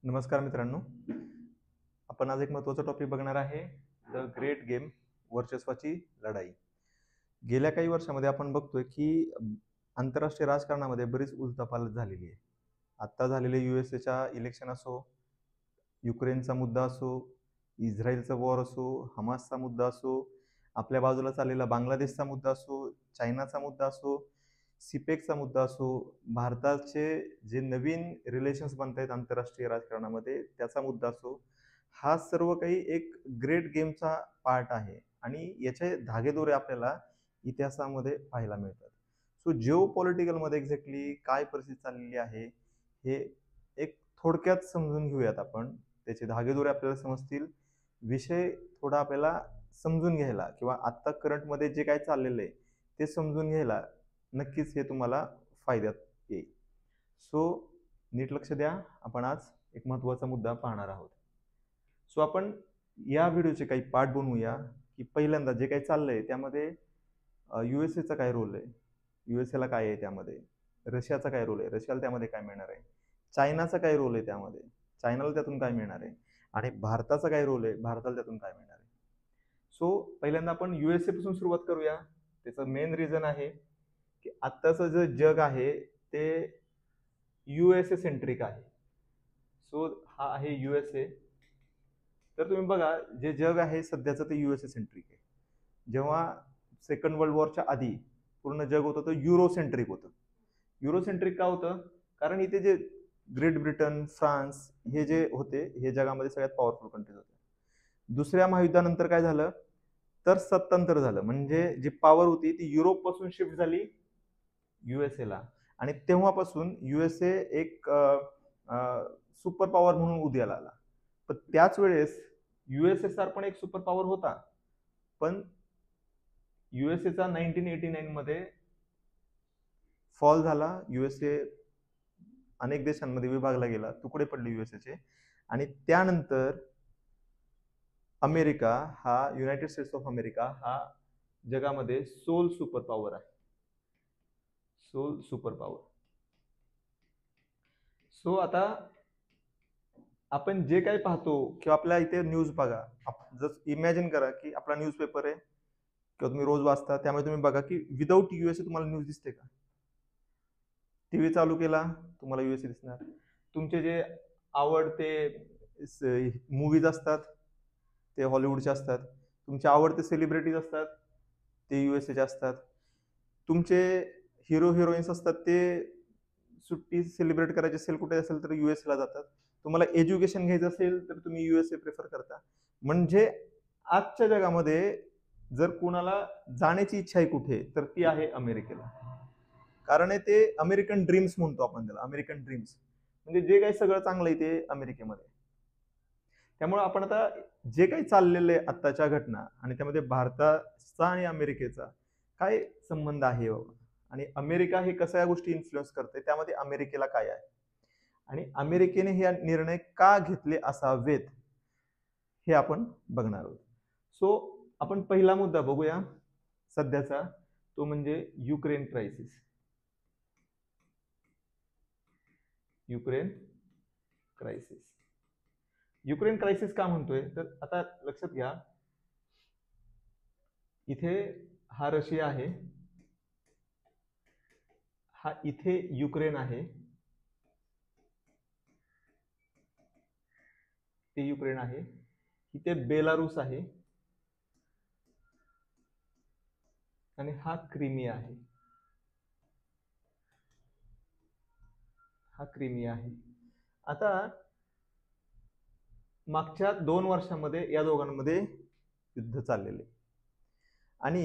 नमस्कार मित्रांनो. आपण आज एक महत्त्वाचा टॉपिक बघणार आहे, द ग्रेट गेम, वर्चस्वाची लढाई. गेल्या काही वर्षामध्ये आपण बघतोय की आंतरराष्ट्रीय राजकारणामध्ये बरीच उलथापालथ झालेली आहे. आत्ता झालेले USA इलेक्शन असो, युक्रेनचा मुद्दा असो, इस्रायलचा वॉर असो, हमासचा मुद्दा असो, आपल्या बाजूला चाललेला बांगलादेशचा मुद्दा असो, चायनाचा मुद्दा असो, सिपेकचा मुद्दा असो, भारताचे जे नवीन रिलेशन्स बनत आहेत आंतरराष्ट्रीय राजकारणामध्ये त्याचा मुद्दा असो, हा सर्व काही एक ग्रेट गेमचा पार्ट आहे आणि याचे धागेदोरे आपल्याला इतिहासामध्ये पाहायला मिळतात. सो जिओ पॉलिटिकलमध्ये एक्झॅक्टली काय परिस्थिती चाललेली आहे हे एक थोडक्यात समजून घेऊयात आपण. त्याचे धागेदोरे आपल्याला समजतील. विषय थोडा आपल्याला समजून घ्यायला किंवा आत्ता करंटमध्ये जे काय चाललेलं आहे ते समजून घ्यायला नक्कीच हे तुम्हाला फायद्यात येईल. सो नीट लक्ष द्या. आपण आज एक महत्त्वाचा मुद्दा पाहणार आहोत. सो आपण या व्हिडिओचे काही पार्ट बनवूया की पहिल्यांदा जे काही चाललंय त्यामध्ये USA काय रोल आहे, USA काय आहे त्यामध्ये, रशियाचा काय रोल आहे, रशियाला त्यामध्ये काय मिळणार आहे, चायनाचा काय रोल आहे त्यामध्ये, चायनाला त्यातून काय मिळणार आहे, आणि भारताचा काय रोल आहे, भारताला त्यातून काय मिळणार आहे. सो पहिल्यांदा आपण USA पासून सुरुवात करूया. त्याचं मेन रिझन आहे की आत्ताचं जे जग आहे ते USA सेंट्रिक आहे. सो हा आहे USA. तर तुम्ही बघा, जे जग आहे सध्याचं ते USA सेंट्रिक आहे. जेव्हा सेकंड वर्ल्ड वॉरच्या आधी पूर्ण जग होतं तर युरोसेंट्रिक होतं. युरोसेंट्रिक का होतं? कारण इथे जे ग्रेट ब्रिटन, फ्रान्स हे जे होते हे जगामध्ये सगळ्यात पॉवरफुल कंट्रीज होते. दुसऱ्या महायुद्धानंतर काय झालं तर सत्तांतर झालं, म्हणजे जी पॉवर होती ती युरोप पासून शिफ्ट झाली USA आणि तेव्हापासून USA एक सुपर पॉवर म्हणून उदयाला आला. पण त्याच वेळेस USSR पण एक सुपर पॉवर होता, पण USAचा 1989 मध्ये फॉल झाला. USA अनेक देशांमध्ये विभागला गेला, तुकडे पडले USAचे. आणि त्यानंतर अमेरिका हा, युनायटेड स्टेट्स ऑफ अमेरिका हा जगामध्ये सोल सुपर पॉवर आहे. Sole super power. सो आता आपण जे काही पाहतो किंवा आपल्या इथे न्यूज बघा, जस्ट इमॅजिन करा की आपला न्यूजपेपर आहे किंवा तुम्ही रोज वाचता, त्यामुळे तुम्ही बघा की विदाऊट USA तुम्हाला न्यूज दिसते का? टीव्ही चालू केला तुम्हाला USA दिसणार. तुमचे जे आवडते मूवीज असतात ते हॉलिवूडचे असतात, तुमचे आवडते सेलिब्रिटीज असतात ते USAचे असतात, तुमचे हिरो हिरोईन्स असतात ते सुट्टी सेलिब्रेट करायची असेल कुठे असेल तर USA जातात. तुम्हाला एज्युकेशन घ्यायचं असेल तर तुम्ही USA प्रेफर करता. म्हणजे आजच्या जगामध्ये जर कोणाला जाण्याची इच्छा आहे कुठे तर ती आहे अमेरिकेला. कारण ते अमेरिकन ड्रीम्स म्हणतो आपण त्याला, अमेरिकन ड्रीम्स म्हणजे जे काही सगळं चांगलं आहे ते अमेरिकेमध्ये. त्यामुळे आपण आता जे काही चाललेलं आहे आत्ताच्या घटना आणि त्यामध्ये भारताचा आणि अमेरिकेचा काय संबंध आहे आणि अमेरिका हे कशा या गोष्टी इन्फ्लुएन्स करते, त्यामध्ये अमेरिकेला काय आहे आणि अमेरिकेने हे निर्णय का घेतले असावेत हे आपण बघणार आहोत. सो आपण पहिला मुद्दा बघूया सध्याचा, तो म्हणजे Ukraine crisis. Ukraine crisis. Ukraine crisis का म्हणतोय तर आता लक्षात घ्या, इथे हा रशिया आहे, हा इथे युक्रेन आहे, ते युक्रेन आहे, इथे बेलारूस आहे आणि हा क्रिमिया आहे. हा क्रिमिया आहे. आता मागच्या 2 वर्षांमध्ये या दोघांमध्ये युद्ध चाललेले आणि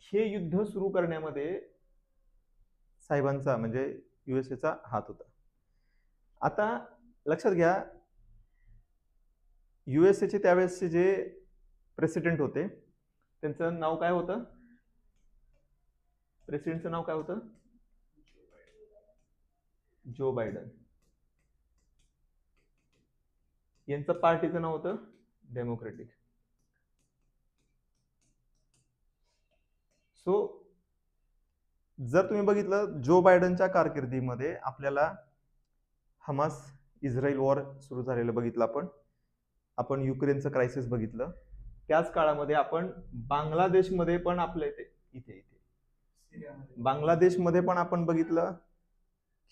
हे युद्ध सुरू करण्यामध्ये साहेबांचा म्हणजे USAचा हात होता. आता लक्षात घ्या, USAचे त्यावेळेसचे जे प्रेसिडेंट होते त्यांचं नाव काय होतं? प्रेसिडेंटचं नाव काय होतं? Joe Biden. यांचं पार्टीचं नाव होतं डेमोक्रेटिक. सो जर तुम्ही बघितलं जो बायडनच्या कारकिर्दीमध्ये आपल्याला हमास इस्रायल वॉर सुरू झालेलं बघितलं आपण युक्रेनचं क्रायसिस बघितलं. त्याच काळामध्ये आपण बांगलादेशमध्ये पण आपल्या इथे बांगलादेशमध्ये पण आपण बघितलं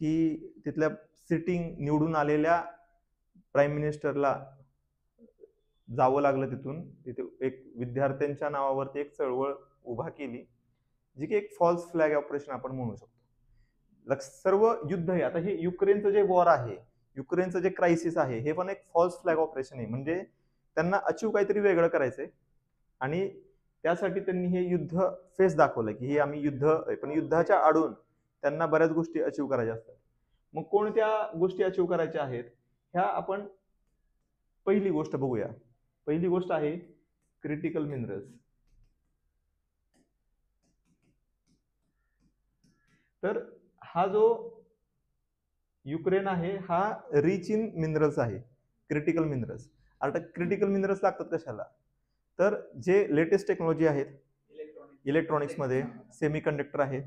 की तिथल्या सिटिंग निवडून आलेल्या प्राईम मिनिस्टरला जावं लागलं तिथे एक विद्यार्थ्यांच्या नावावरती एक चळवळ उभा केली, जी की एक फॉल्स फ्लॅग ऑपरेशन आपण म्हणू शकतो. सर्व युद्ध हे आता हे युक्रेनचं जे वॉर आहे, युक्रेनचं जे क्रायसिस आहे, हे पण एक फॉल्स फ्लॅग ऑपरेशन आहे. म्हणजे त्यांना अचीव काहीतरी वेगळं करायचंय आणि त्यासाठी त्यांनी हे युद्ध फेस दाखवलं की हे आम्ही युद्ध, पण युद्धाच्या आडून त्यांना बऱ्याच गोष्टी अचीव करायच्या असतात. मग कोणत्या गोष्टी अचीव करायच्या आहेत ह्या आपण पहिली गोष्ट बघूया. पहिली गोष्ट आहे क्रिटिकल मिनरल्स. तर हा जो युक्रेन आहे हा रिच इन मिनरल्स आहे, क्रिटिकल मिनरल्स. आता क्रिटिकल मिनरल्स लागतात कशाला, तर जे लेटेस्ट टेक्नॉलॉजी आहेत इलेक्ट्रॉनिक्समध्ये, सेमी कंडक्टर आहे,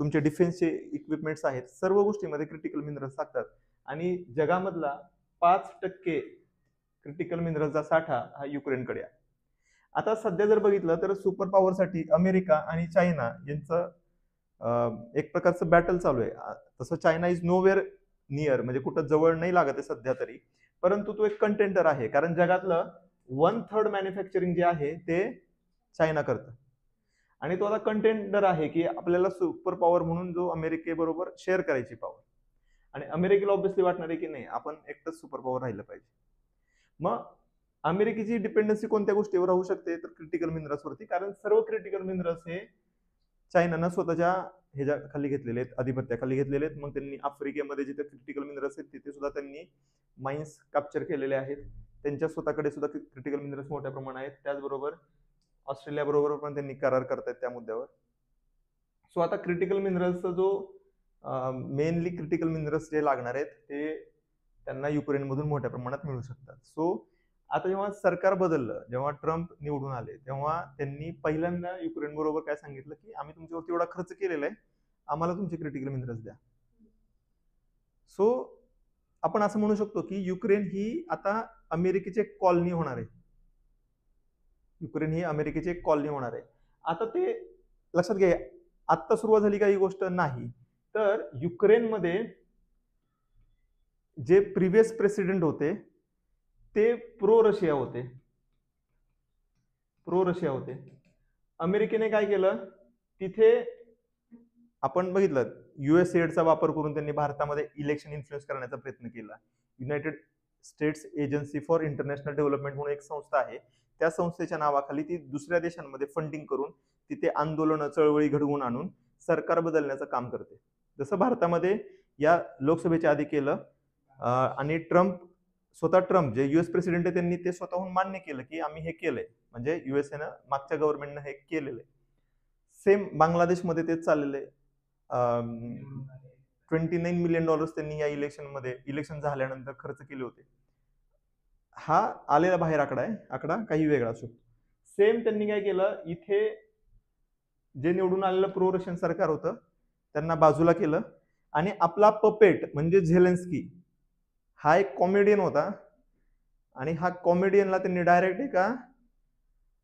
तुमचे डिफेन्सचे इक्विपमेंट्स आहेत, सर्व गोष्टीमध्ये क्रिटिकल मिनरल्स लागतात. आणि जगामधला 5% क्रिटिकल मिनरलचा साठा हा युक्रेनकडे आहे. आता सध्या जर बघितलं तर सुपर पॉवरसाठी अमेरिका आणि चायना यांचं एक प्रकारचं बॅटल चालू आहे. तसं चायना इज नोवेअर नियर, म्हणजे कुठं जवळ नाही लागत आहे सध्या तरी, परंतु तो एक कंटेंडर आहे. कारण जगातलं 1/3 मॅन्युफॅक्चरिंग जे आहे ते चायना करतं आणि तो आता कंटेंडर आहे की आपल्याला सुपर पॉवर म्हणून जो अमेरिकेबरोबर शेअर करायची पॉवर. आणि अमेरिकेला ऑब्व्हियसली वाटणार आहे की नाही आपण एकटंच सुपर पॉवर राहिलं पाहिजे. मग अमेरिकेची डिपेंडन्सी कोणत्या गोष्टीवर राहू शकते, तर क्रिटिकल मिनरल्सवरती. कारण सर्व क्रिटिकल मिनरल्स हे चायनानं स्वतःच्या ह्याच्या खाली घेतलेले आहेत, आधिपत्याखाली घेतलेले आहेत. मग त्यांनी आफ्रिकेमध्ये जिथे क्रिटिकल मिनरल्स आहेत तिथे सुद्धा त्यांनी माइन्स कॅप्चर केलेले आहेत. त्यांच्या स्वतःकडे सुद्धा क्रिटिकल मिनरल्स मोठ्या प्रमाणात आहेत. त्याचबरोबर ऑस्ट्रेलिया बरोबर पण त्यांनी करार करतायत त्या मुद्द्यावर. सो आता क्रिटिकल मिनरल्सचा जो मेनली क्रिटिकल मिनरल्स जे लागणार आहेत ते त्यांना युक्रेनमधून मोठ्या प्रमाणात मिळू शकतात. सो आता जेव्हा सरकार बदललं, जेव्हा ट्रम्प निवडून आले, तेव्हा त्यांनी पहिल्यांदा युक्रेन बरोबर काय सांगितलं की आम्ही तुमच्यावरती एवढा खर्च केलेला आहे, आम्हाला तुमचे क्रिटिकल मिनरल्स द्या. सो आपण असं म्हणू शकतो की युक्रेन ही आता अमेरिकेची एक कॉलनी होणार आहे. युक्रेन ही अमेरिकेची एक कॉलनी होणार आहे. आता ते लक्षात घ्या, आत्ता सुरुवात झाली काही गोष्ट नाही. तर युक्रेनमध्ये जे प्रिव्हियस प्रेसिडेंट होते ते प्रो रशिया होते. अमेरिकेने काय केलं, तिथे आपण बघितलं युएसएडचा वापर करून त्यांनी भारतामध्ये इलेक्शन इन्फ्लुएन्स करण्याचा प्रयत्न केला. United States agency for international development म्हणून एक संस्था आहे, त्या संस्थेच्या नावाखाली ती दुसऱ्या देशांमध्ये फंडिंग करून तिथे आंदोलनं, चळवळी घडवून आणून सरकार बदलण्याचं काम करते. जसं भारतामध्ये या लोकसभेच्या आधी केलं आणि स्वतः ट्रम्प जे युएस प्रेसिडेंट आहे त्यांनी ते स्वतःहून मान्य केलं की आम्ही हे केलंय, म्हणजे युएसएनं मागच्या गव्हर्नमेंटनं हे केलेलं आहे. सेम बांगलादेशमध्ये तेच चाललेलं आहे. $29 मिलियन त्यांनी या इलेक्शन झाल्यानंतर खर्च केले होते. हा आलेला बाहेर आकडा आहे, आकडा काही वेगळा असू शकतो. सेम त्यांनी काय केलं, इथे जे निवडून आलेलं प्रो रशियन सरकार होतं त्यांना बाजूला केलं आणि आपला पपेट म्हणजे झेलेन्स्की हा एक कॉमेडियन होता आणि हा कॉमेडियनला त्यांनी डायरेक्ट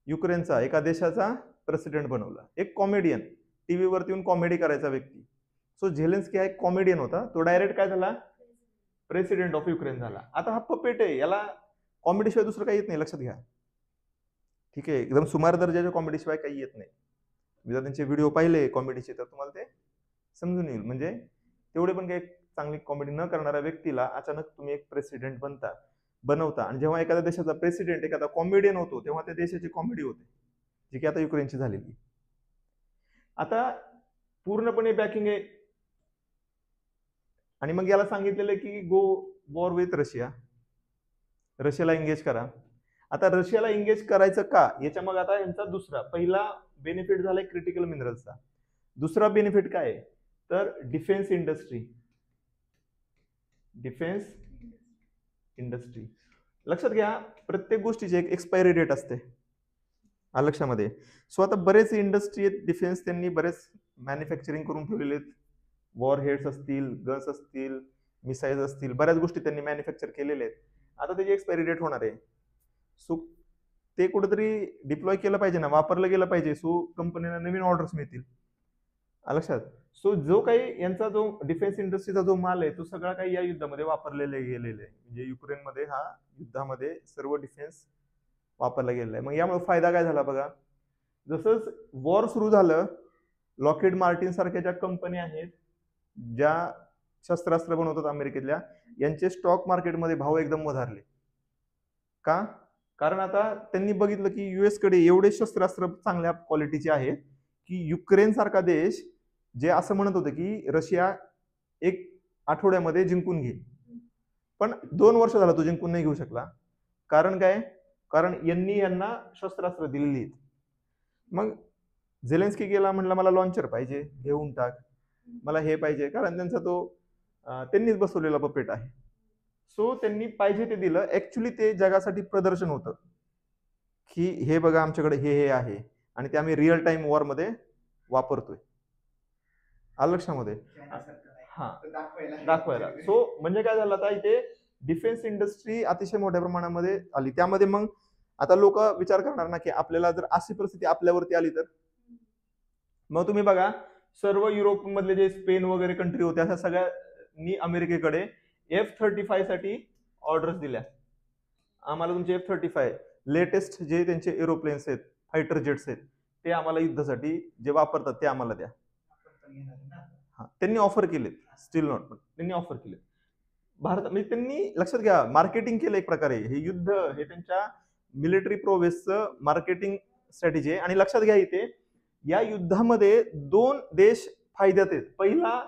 युक्रेनचा एका देशाचा प्रेसिडेंट बनवला. एक कॉमेडियन, टीव्हीवरती येऊन कॉमेडी करायचा व्यक्ती. सो झेलेन्स्की हा एक कॉमेडियन होता, तो डायरेक्ट काय झाला, प्रेसिडेंट ऑफ युक्रेन झाला. आता हा पपेट आहे, याला कॉमेडी शिवाय दुसरं काही येत नाही, लक्षात घ्या. ठीक आहे, एकदम सुमार दर्जाच्या कॉमेडी शिवाय काही येत नाही. मी जर त्यांचे व्हिडिओ पाहिले कॉमेडीचे तर तुम्हाला ते समजून येईल. म्हणजे तेवढे पण काही चांगली कॉमेडी न करणाऱ्या व्यक्तीला अचानक तुम्ही एक प्रेसिडेंट बनवता आणि जेव्हा एखाद्या देशाचा प्रेसिडेंट एखादा कॉमेडियन होतो तेव्हा त्या देशाची कॉमेडी होते, जी की आता युक्रेनची झालेली. आता पूर्णपणे बॅकिंग आहे आणि मग याला सांगितलेलं की गो वॉर विथ रशियाला एंगेज करा. आता रशियाला एंगेज करायचं का, याच्या मग आता यांचा पहिला बेनिफिट झालाय क्रिटिकल मिनरल्सचा. दुसरा बेनिफिट काय आहे, तर डिफेन्स इंडस्ट्री. लक्षात घ्या, प्रत्येक गोष्टीची एक एक्सपायरी डेट असते लक्षामध्ये. सो आता बरेच इंडस्ट्री आहेत डिफेन्स, त्यांनी बरेच मॅन्युफॅक्चरिंग करून ठेवलेले आहेत. वॉर हेड्स असतील, गन्स असतील, मिसाईल्स असतील, बऱ्याच गोष्टी त्यांनी मॅन्युफॅक्चर केलेल्या आहेत. आता त्याची एक्सपायरी डेट होणार आहे. सो ते कुठेतरी डिप्लॉय केलं पाहिजे ना, वापरलं गेलं पाहिजे. सो कंपनीला नवीन ऑर्डर्स मिळतील. लक्षात. सो जो काही यांचा जो डिफेन्स इंडस्ट्रीचा जो माल आहे तो सगळा काही या युद्धामध्ये वापरलेले गेलेले आहे. म्हणजे युक्रेनमध्ये हा युद्धामध्ये सर्व डिफेन्स वापरला गेलेला आहे. मग यामुळे फायदा काय झाला बघा. जसंच वॉर सुरू झालं, लॉकहीड मार्टिन सारख्या ज्या कंपन्या आहेत ज्या शस्त्रास्त्र बनवतात अमेरिकेतल्या, यांचे स्टॉक मार्केटमध्ये भाव एकदम वधारले. का? कारण आता त्यांनी बघितलं की युएस कडे एवढे शस्त्रास्त्र चांगल्या क्वालिटीचे आहेत की युक्रेन सारखा देश जे असं म्हणत होते की रशिया 1 आठवड्यामध्ये जिंकून घेईल, पण 2 वर्ष झाला तो जिंकून नाही घेऊ शकला. कारण काय? कारण यांना शस्त्रास्त्र दिलेली आहेत. मग झेलेन्स्की गेला, म्हणला मला लॉन्चर पाहिजे, घेऊन टाक, मला हे पाहिजे, कारण त्यांचा तो त्यांनीच बसवलेला पपेट आहे. सो त्यांनी पाहिजे ते दिलं. ऍक्च्युली ते जगासाठी प्रदर्शन होतं की हे बघा आमच्याकडे हे आहे आणि ते आम्ही रिअल टाइम वॉर मध्ये वापरतोय. आलं लक्षामध्ये? हा, दाखवायला. सो म्हणजे काय झालं, आता इथे डिफेन्स इंडस्ट्री अतिशय मोठ्या प्रमाणामध्ये आली. त्यामध्ये मग आता लोक विचार करणार ना की आपल्याला जर अशी परिस्थिती आपल्यावरती आली तर. मग तुम्ही बघा, सर्व युरोप मधले जे स्पेन वगैरे कंट्री होत्या त्या सगळ्यांनी अमेरिकेकडे F-35 साठी ऑर्डर्स दिल्या. आम्हाला तुमचे F-35 लेटेस्ट जे त्यांचे एरोप्लेन्स आहेत, फायटर जेट्स आहेत, ते आम्हाला युद्धासाठी जे वापरतात ते आम्हाला द्या. हा, त्यांनी ऑफर केलेत. स्टील नॉट, त्यांनी ऑफर केले. भारत म्हणजे त्यांनी लक्षात घ्या मार्केटिंग केलं एक प्रकारे. हे युद्ध हे त्यांच्या मिलिटरी प्रोवेसचं मार्केटिंग स्ट्रॅटेजी आहे. आणि लक्षात घ्या इथे या युद्धामध्ये 2 देश फायद्यात आहेत. पहिला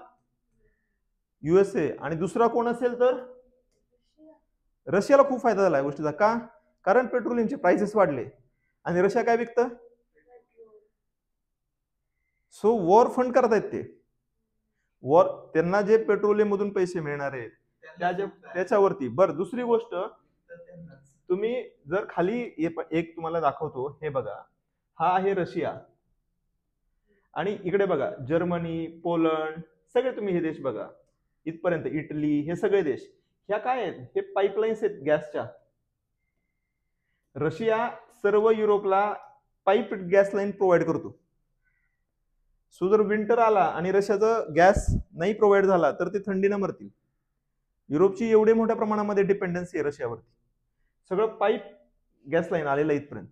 USA आणि दुसरा कोण असेल तर रशियाला खूप फायदा झाला या गोष्टीचा. का? कारण पेट्रोलियमचे प्राइसेस वाढले आणि रशिया काय विकतं? सो वॉर फंड करतायत ते. वॉर त्यांना जे पेट्रोलियम मधून पैसे मिळणार आहेत त्याच्यावरती. बरं, दुसरी गोष्ट, तुम्ही जर खाली एक तुम्हाला दाखवतो, हे बघा, हा आहे रशिया आणि इकडे बघा जर्मनी, पोलंड, सगळे तुम्ही हे देश बघा इथपर्यंत, इटली, हे सगळे देश ह्या काय आहेत? हे पाईपलाईन्स आहेत गॅसच्या. रशिया सर्व युरोपला पाईप गॅस लाईन प्रोव्हाइड करतो. सो जर विंटर आला आणि रशियाचा गॅस नाही प्रोव्हाइड झाला तर ते थंडीनं मरतील. युरोपची एवढे मोठ्या प्रमाणामध्ये डिपेंडन्सी आहे रशियावरती. सगळं पाईप गॅस लाईन आलेलं इथपर्यंत.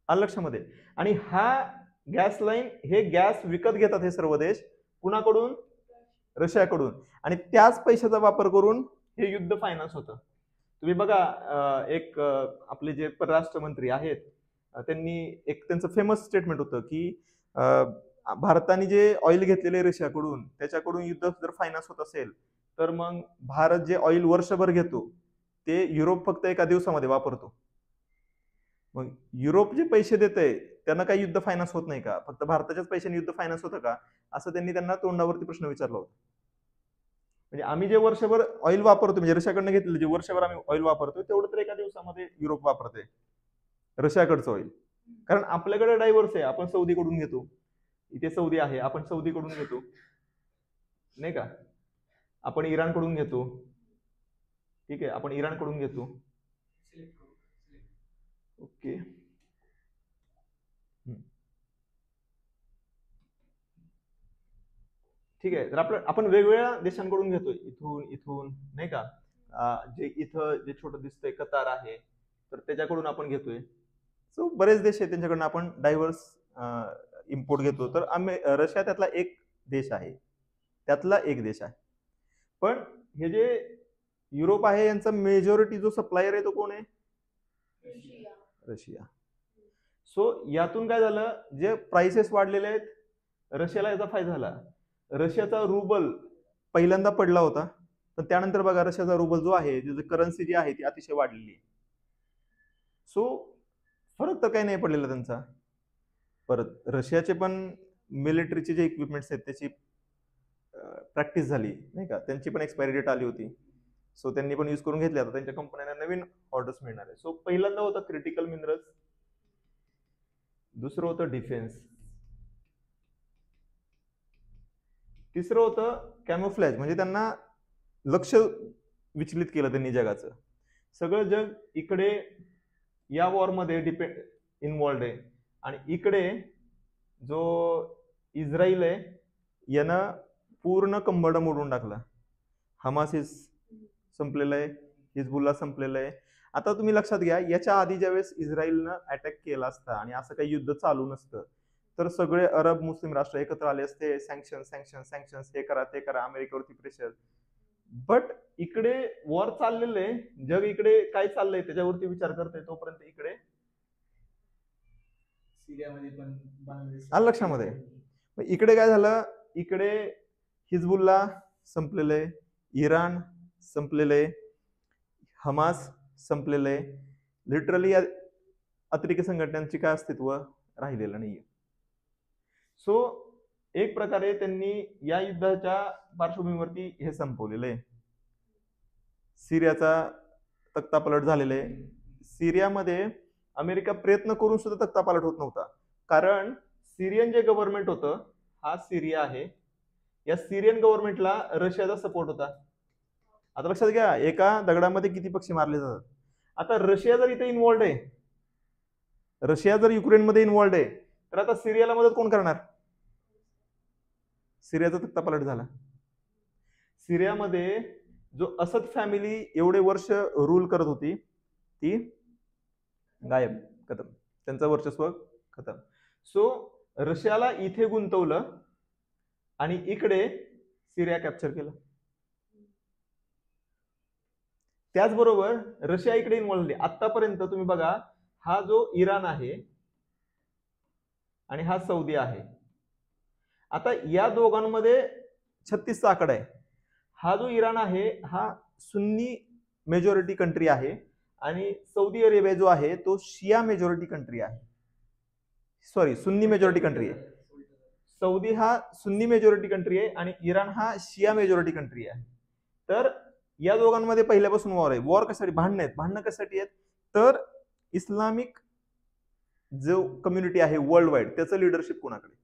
आलं लक्षामध्ये? आणि हा गॅस लाईन, हे गॅस विकत घेतात हे सर्व देश कुणाकडून? रशियाकडून. आणि त्याच पैशाचा वापर करून हे युद्ध फायनान्स होतं. तुम्ही बघा, एक आपले जे परराष्ट्र मंत्री आहेत त्यांनी एक त्यांचं फेमस स्टेटमेंट होतं की भारताने जे ऑइल घेतलेले रशियाकडून त्याच्याकडून युद्ध जर फायनान्स होत असेल तर मग भारत जे ऑइल वर्षभर घेतो ते युरोप फक्त एका दिवसामध्ये वापरतो. मग युरोप जे पैसे देतंय त्यांना काही युद्ध फायनान्स होत नाही का? फक्त भारताच्याच पैशाने युद्ध फायनान्स होतं का? असं त्यांना तोंडावरती प्रश्न विचारला होता. म्हणजे आम्ही जे वर्षभर ऑइल वापरतो, म्हणजे रशियाकडनं घेतलेलं जे वर्षभर आम्ही ऑइल वापरतो तेवढं तर एका दिवसामध्ये युरोप वापरते रशियाकडचं ऑइल. कारण आपल्याकडे डायव्हर्स आहे. आपण सौदीकडून घेतो, इथे सौदी आहे, आपण सौदीकडून घेतो नाही का, आपण इराणकडून घेतो, ठीक आहे, आपण इराणकडून घेतो. ओके, ठीक आहे. तर आपण वेगवेगळ्या देशांकडून घेतोय, इथून नाही का, जे इथं जे छोटं दिसतंय कतार आहे तर त्याच्याकडून आपण घेतोय. सो बरेच देश आहेत त्यांच्याकडून आपण डायव्हर्स इम्पोर्ट घेतो. तर रशिया त्यातला एक देश आहे, पण हे जे युरोप आहे यांचा मेजॉरिटी जो सप्लायर आहे तो कोण आहे? रशिया. सो यातून काय झालं, जे प्राइसेस वाढलेले आहेत रशियाला याचा फायदा झाला. रशियाचा रुबल पहिल्यांदा पडला होता, पण त्यानंतर बघा रशियाचा रुबल जो आहे, जी करन्सी जी आहे ती अतिशय वाढलेली आहे. सो फरक तर काही नाही पडलेला त्यांचा. परत रशियाचे पण मिलिटरीचे जे इक्विपमेंट्स आहेत त्याची प्रॅक्टिस झाली नाही का, त्यांची पण एक्सपायरी डेट आली होती. सो त्यांनी पण यूज करून घेतले. आता त्यांच्या कंपन्यांना नवीन ऑर्डर्स मिळणार आहे. सो पहिल्यांदा होतं क्रिटिकल मिनरल्स, दुसरं होतं डिफेन्स, तिसरं होतं कॅमोफ्लॅज, म्हणजे त्यांना लक्ष विचलित केलं त्यांनी जगाचं. सगळं जग इकडे या वॉरमध्ये इन्वॉल्ड आहे आणि इकडे जो इस्रायल आहे यानं पूर्ण कंबरड मोडून टाकला. हमास संपलेलं आहे, हिजबुल्ला संपलेलं आहे. आता तुम्ही लक्षात घ्या, याच्या आधी ज्यावेळेस इस्रायलनं अटॅक केला असता आणि असं काही युद्ध चालू नसतं तर सगळे अरब मुस्लिम राष्ट्र एकत्र आले असते, सँक्शन सँक्शन सँक्शन्स, हे करा ते करा, अमेरिकेवरती प्रेशर. बट इकडे वॉर चाललेलं आहे, जग इकडे काय चाललंय त्याच्यावरती विचार करते, तोपर्यंत इकडे सिरियामध्ये पण आलं लक्षामध्ये. इकडे काय झालं, इकडे हिजबुल्ला संपलेलं आहे, इराण संपलेलं आहे, हमास संपलेलं आहे. लिटरली या अतिरेकी संघटनांची काय अस्तित्व राहिलेलं नाहीये. सो एक प्रकारे त्यांनी या युद्धाच्या पार्श्वभूमीवरती हे संपवलेलं आहे. सिरियाचा तख्तापलट झालेला आहे. सिरियामध्ये अमेरिका प्रयत्न करून सुद्धा तख्तापलट होत नव्हता, कारण सिरियन जे गव्हर्नमेंट होतं, हा सिरिया आहे, या सिरियन गव्हर्नमेंटला रशियाचा सपोर्ट होता. आता लक्षात घ्या, एका दगडामध्ये किती पक्षी मारले जातात. आता रशिया जर इथे इन्व्हॉल्ड आहे, रशिया जर युक्रेनमध्ये इन्व्हॉल्ड आहे, तर आता सिरियाला मदत कोण करणार? सिरियाचा तख्तापलट झाला. सिरियामध्ये जो असद फॅमिली एवढे वर्ष रूल करत होती ती गायब, खतम, त्यांचं वर्चस्व खतम. सो रशियाला इथे गुंतवलं आणि इकडे सिरिया कॅप्चर केलं. त्याचबरोबर रशिया इकडे इन्व्हॉल्व झाली. आतापर्यंत तुम्ही बघा, हा जो इराण आहे आणि हा सौदी आहे, आता या दोघांमध्ये 36चा आकडा आहे. हा जो इराण आहे हा सुन्नी मेजॉरिटी कंट्री आहे आणि सौदी अरेबिया जो आहे तो शिया मेजॉरिटी कंट्री आहे. सॉरी, सुन्नी मेजॉरिटी कंट्री आहे. सौदी हा सुन्नी मेजॉरिटी कंट्री आहे आणि इराण हा शिया मेजॉरिटी कंट्री आहे. तर या दोघांमध्ये पहिल्यापासून वॉर आहे. वॉर कशासाठी? भांडण आहेत. भांडणं कशासाठी आहेत? तर इस्लामिक जो कम्युनिटी आहे वर्ल्ड वाईड, त्याचं लिडरशिप कोणाकडे?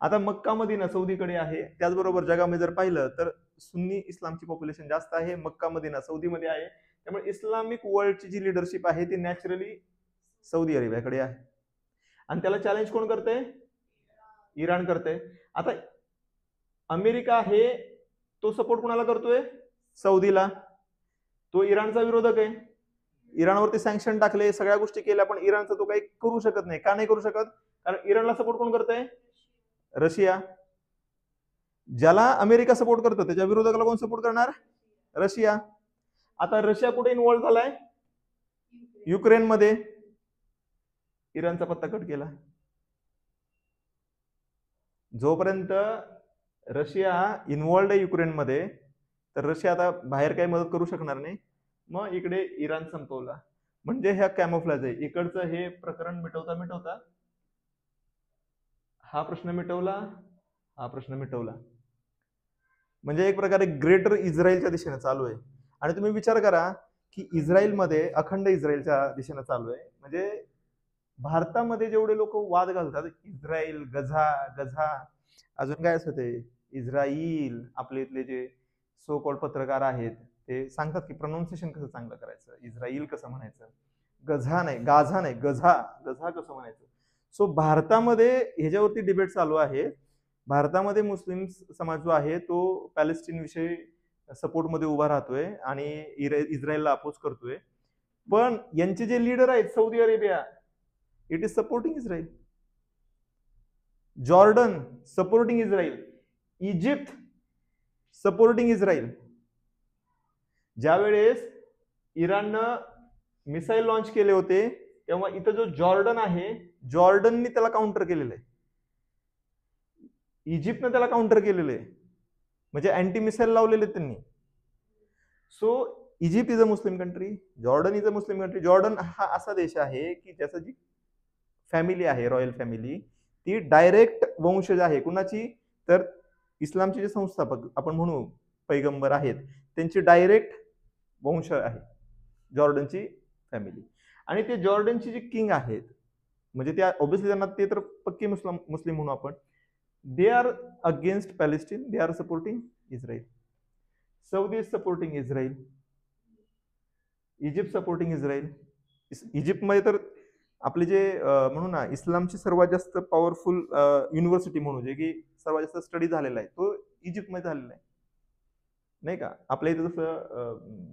आता मक्का मदिना सौदीकडे आहे. त्याचबरोबर जगामध्ये जर पाहिलं तर सुन्नी इस्लामची पॉप्युलेशन जास्त आहे. मक्का मदिना सौदीमध्ये आहे. त्यामुळे इस्लामिक वर्ल्डची जी लिडरशिप आहे ती नॅचरली सौदी अरेबियाकडे आहे. आणि त्याला चॅलेंज कोण करते? इराण करते. आता अमेरिका आहे तो सपोर्ट कोणाला करतोय? सौदीला. तो इराणचा विरोधक आहे. इराणवरती सँक्शन टाकले, सगळ्या गोष्टी केल्या, पण इराणचा तो काही करू शकत नाही. का नाही करू शकत? कारण इराणला सपोर्ट कोण करतंय? रशिया. ज्याला अमेरिका सपोर्ट करतं त्याच्या विरोधकाला कोण सपोर्ट करणार? रशिया. आता रशिया कुठे इन्व्हॉल्व झालाय? युक्रेनमध्ये. इराणचा पत्ता कट केला. जोपर्यंत रशिया इन्व्हॉल्ड आहे युक्रेनमध्ये, तर रशिया आता बाहेर काही मदत करू शकणार नाही. मग इकडे इराण संपवला. म्हणजे ह्या कॅमोफ्लॅज आहे. इकडचं हे प्रकरण मिटवता मिटवता हा प्रश्न मिटवला, हा प्रश्न मिटवला. म्हणजे एक प्रकारे ग्रेटर इस्रायलच्या दिशेने चालू आहे. आणि तुम्ही विचार करा की इस्रायलमध्ये अखंड इस्रायलच्या दिशेने चालू आहे. म्हणजे भारतामध्ये जेवढे लोक वाद घालतात, इस्रायल गझा गझा, अजून काय असं ते इस्राईल, आपले इथले जे सो कॉल्ड पत्रकार आहेत ते सांगतात की प्रोनाउन्सिएशन कसं चांगलं करायचं, इस्राईल कसं म्हणायचं, गझा नाही, गाझा नाही, गझा गझा कसं म्हणायचं. सो भारतामध्ये ह्याच्यावरती डिबेट चालू आहे. भारतामध्ये मुस्लिम समाज जो आहे तो पॅलेस्टीन विषयी सपोर्ट मध्ये उभा राहतोय आणि इस्रायलला अपोज करतोय. पण यांचे जे लीडर आहेत Saudi Arabia, it is supporting Israel. Jordan supporting Israel. Egypt supporting Israel. ज्यावेळेस इराणनं मिसाईल लॉन्च केले होते तेव्हा इथं जो जॉर्डन आहे, जॉर्डननी त्याला काउंटर केलेलं आहे. इजिप्तनं त्याला काउंटर केलेलं आहे. म्हणजे अँटी मिसाईल लावलेले त्यांनी. So Egypt is a Muslim country, Jordan is a Muslim country. Jordan हा असा देश आहे की ज्याचा जी फॅमिली आहे, रॉयल फॅमिली, ती डायरेक्ट वंशज आहे. कुणाची? तर इस्लामचे जे संस्थापक आपण म्हणू पैगंबर आहेत त्यांची डायरेक्ट वंश आहे जॉर्डनची फॅमिली. आणि ते जॉर्डनची जे किंग आहेत, म्हणजे त्या ऑब्व्हियसली त्यांना ते तर पक्के मुस्लिम म्हणू आपण, They are against Palestine. They are supporting Israel. Saudi is supporting Israel. Egypt supporting Israel. इजिप्तमध्ये तर आपले जे म्हणू ना इस्लामची सर्वात जास्त पॉवरफुल युनिव्हर्सिटी म्हणू जे की सर्वात जास्त स्टडी झालेला आहे तो इजिप्तमध्ये झालेला आहे नाही का. आपल्या इथे जसं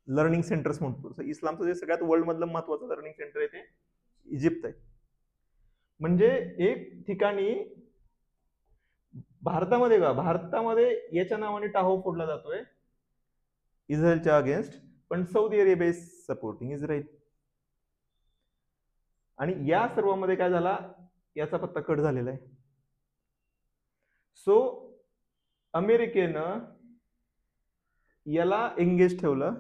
लर्निंग सेंटर्स म्हणतो तसं इस्लामचं जे सगळ्यात वर्ल्ड मधलं महत्वाचं लर्निंग सेंटर आहे ते इजिप्त आहे. म्हणजे एक ठिकाणी भारतामध्ये याच्या नावाने टाहो फोडला जातोय इस्रायलच्या अगेन्स्ट, पण Saudi Arabia is supporting Israel. आणि या सर्वांमध्ये काय झाला याचा पत्ता कट झालेला आहे. सो अमेरिकेनं याला एंगेज ठेवलं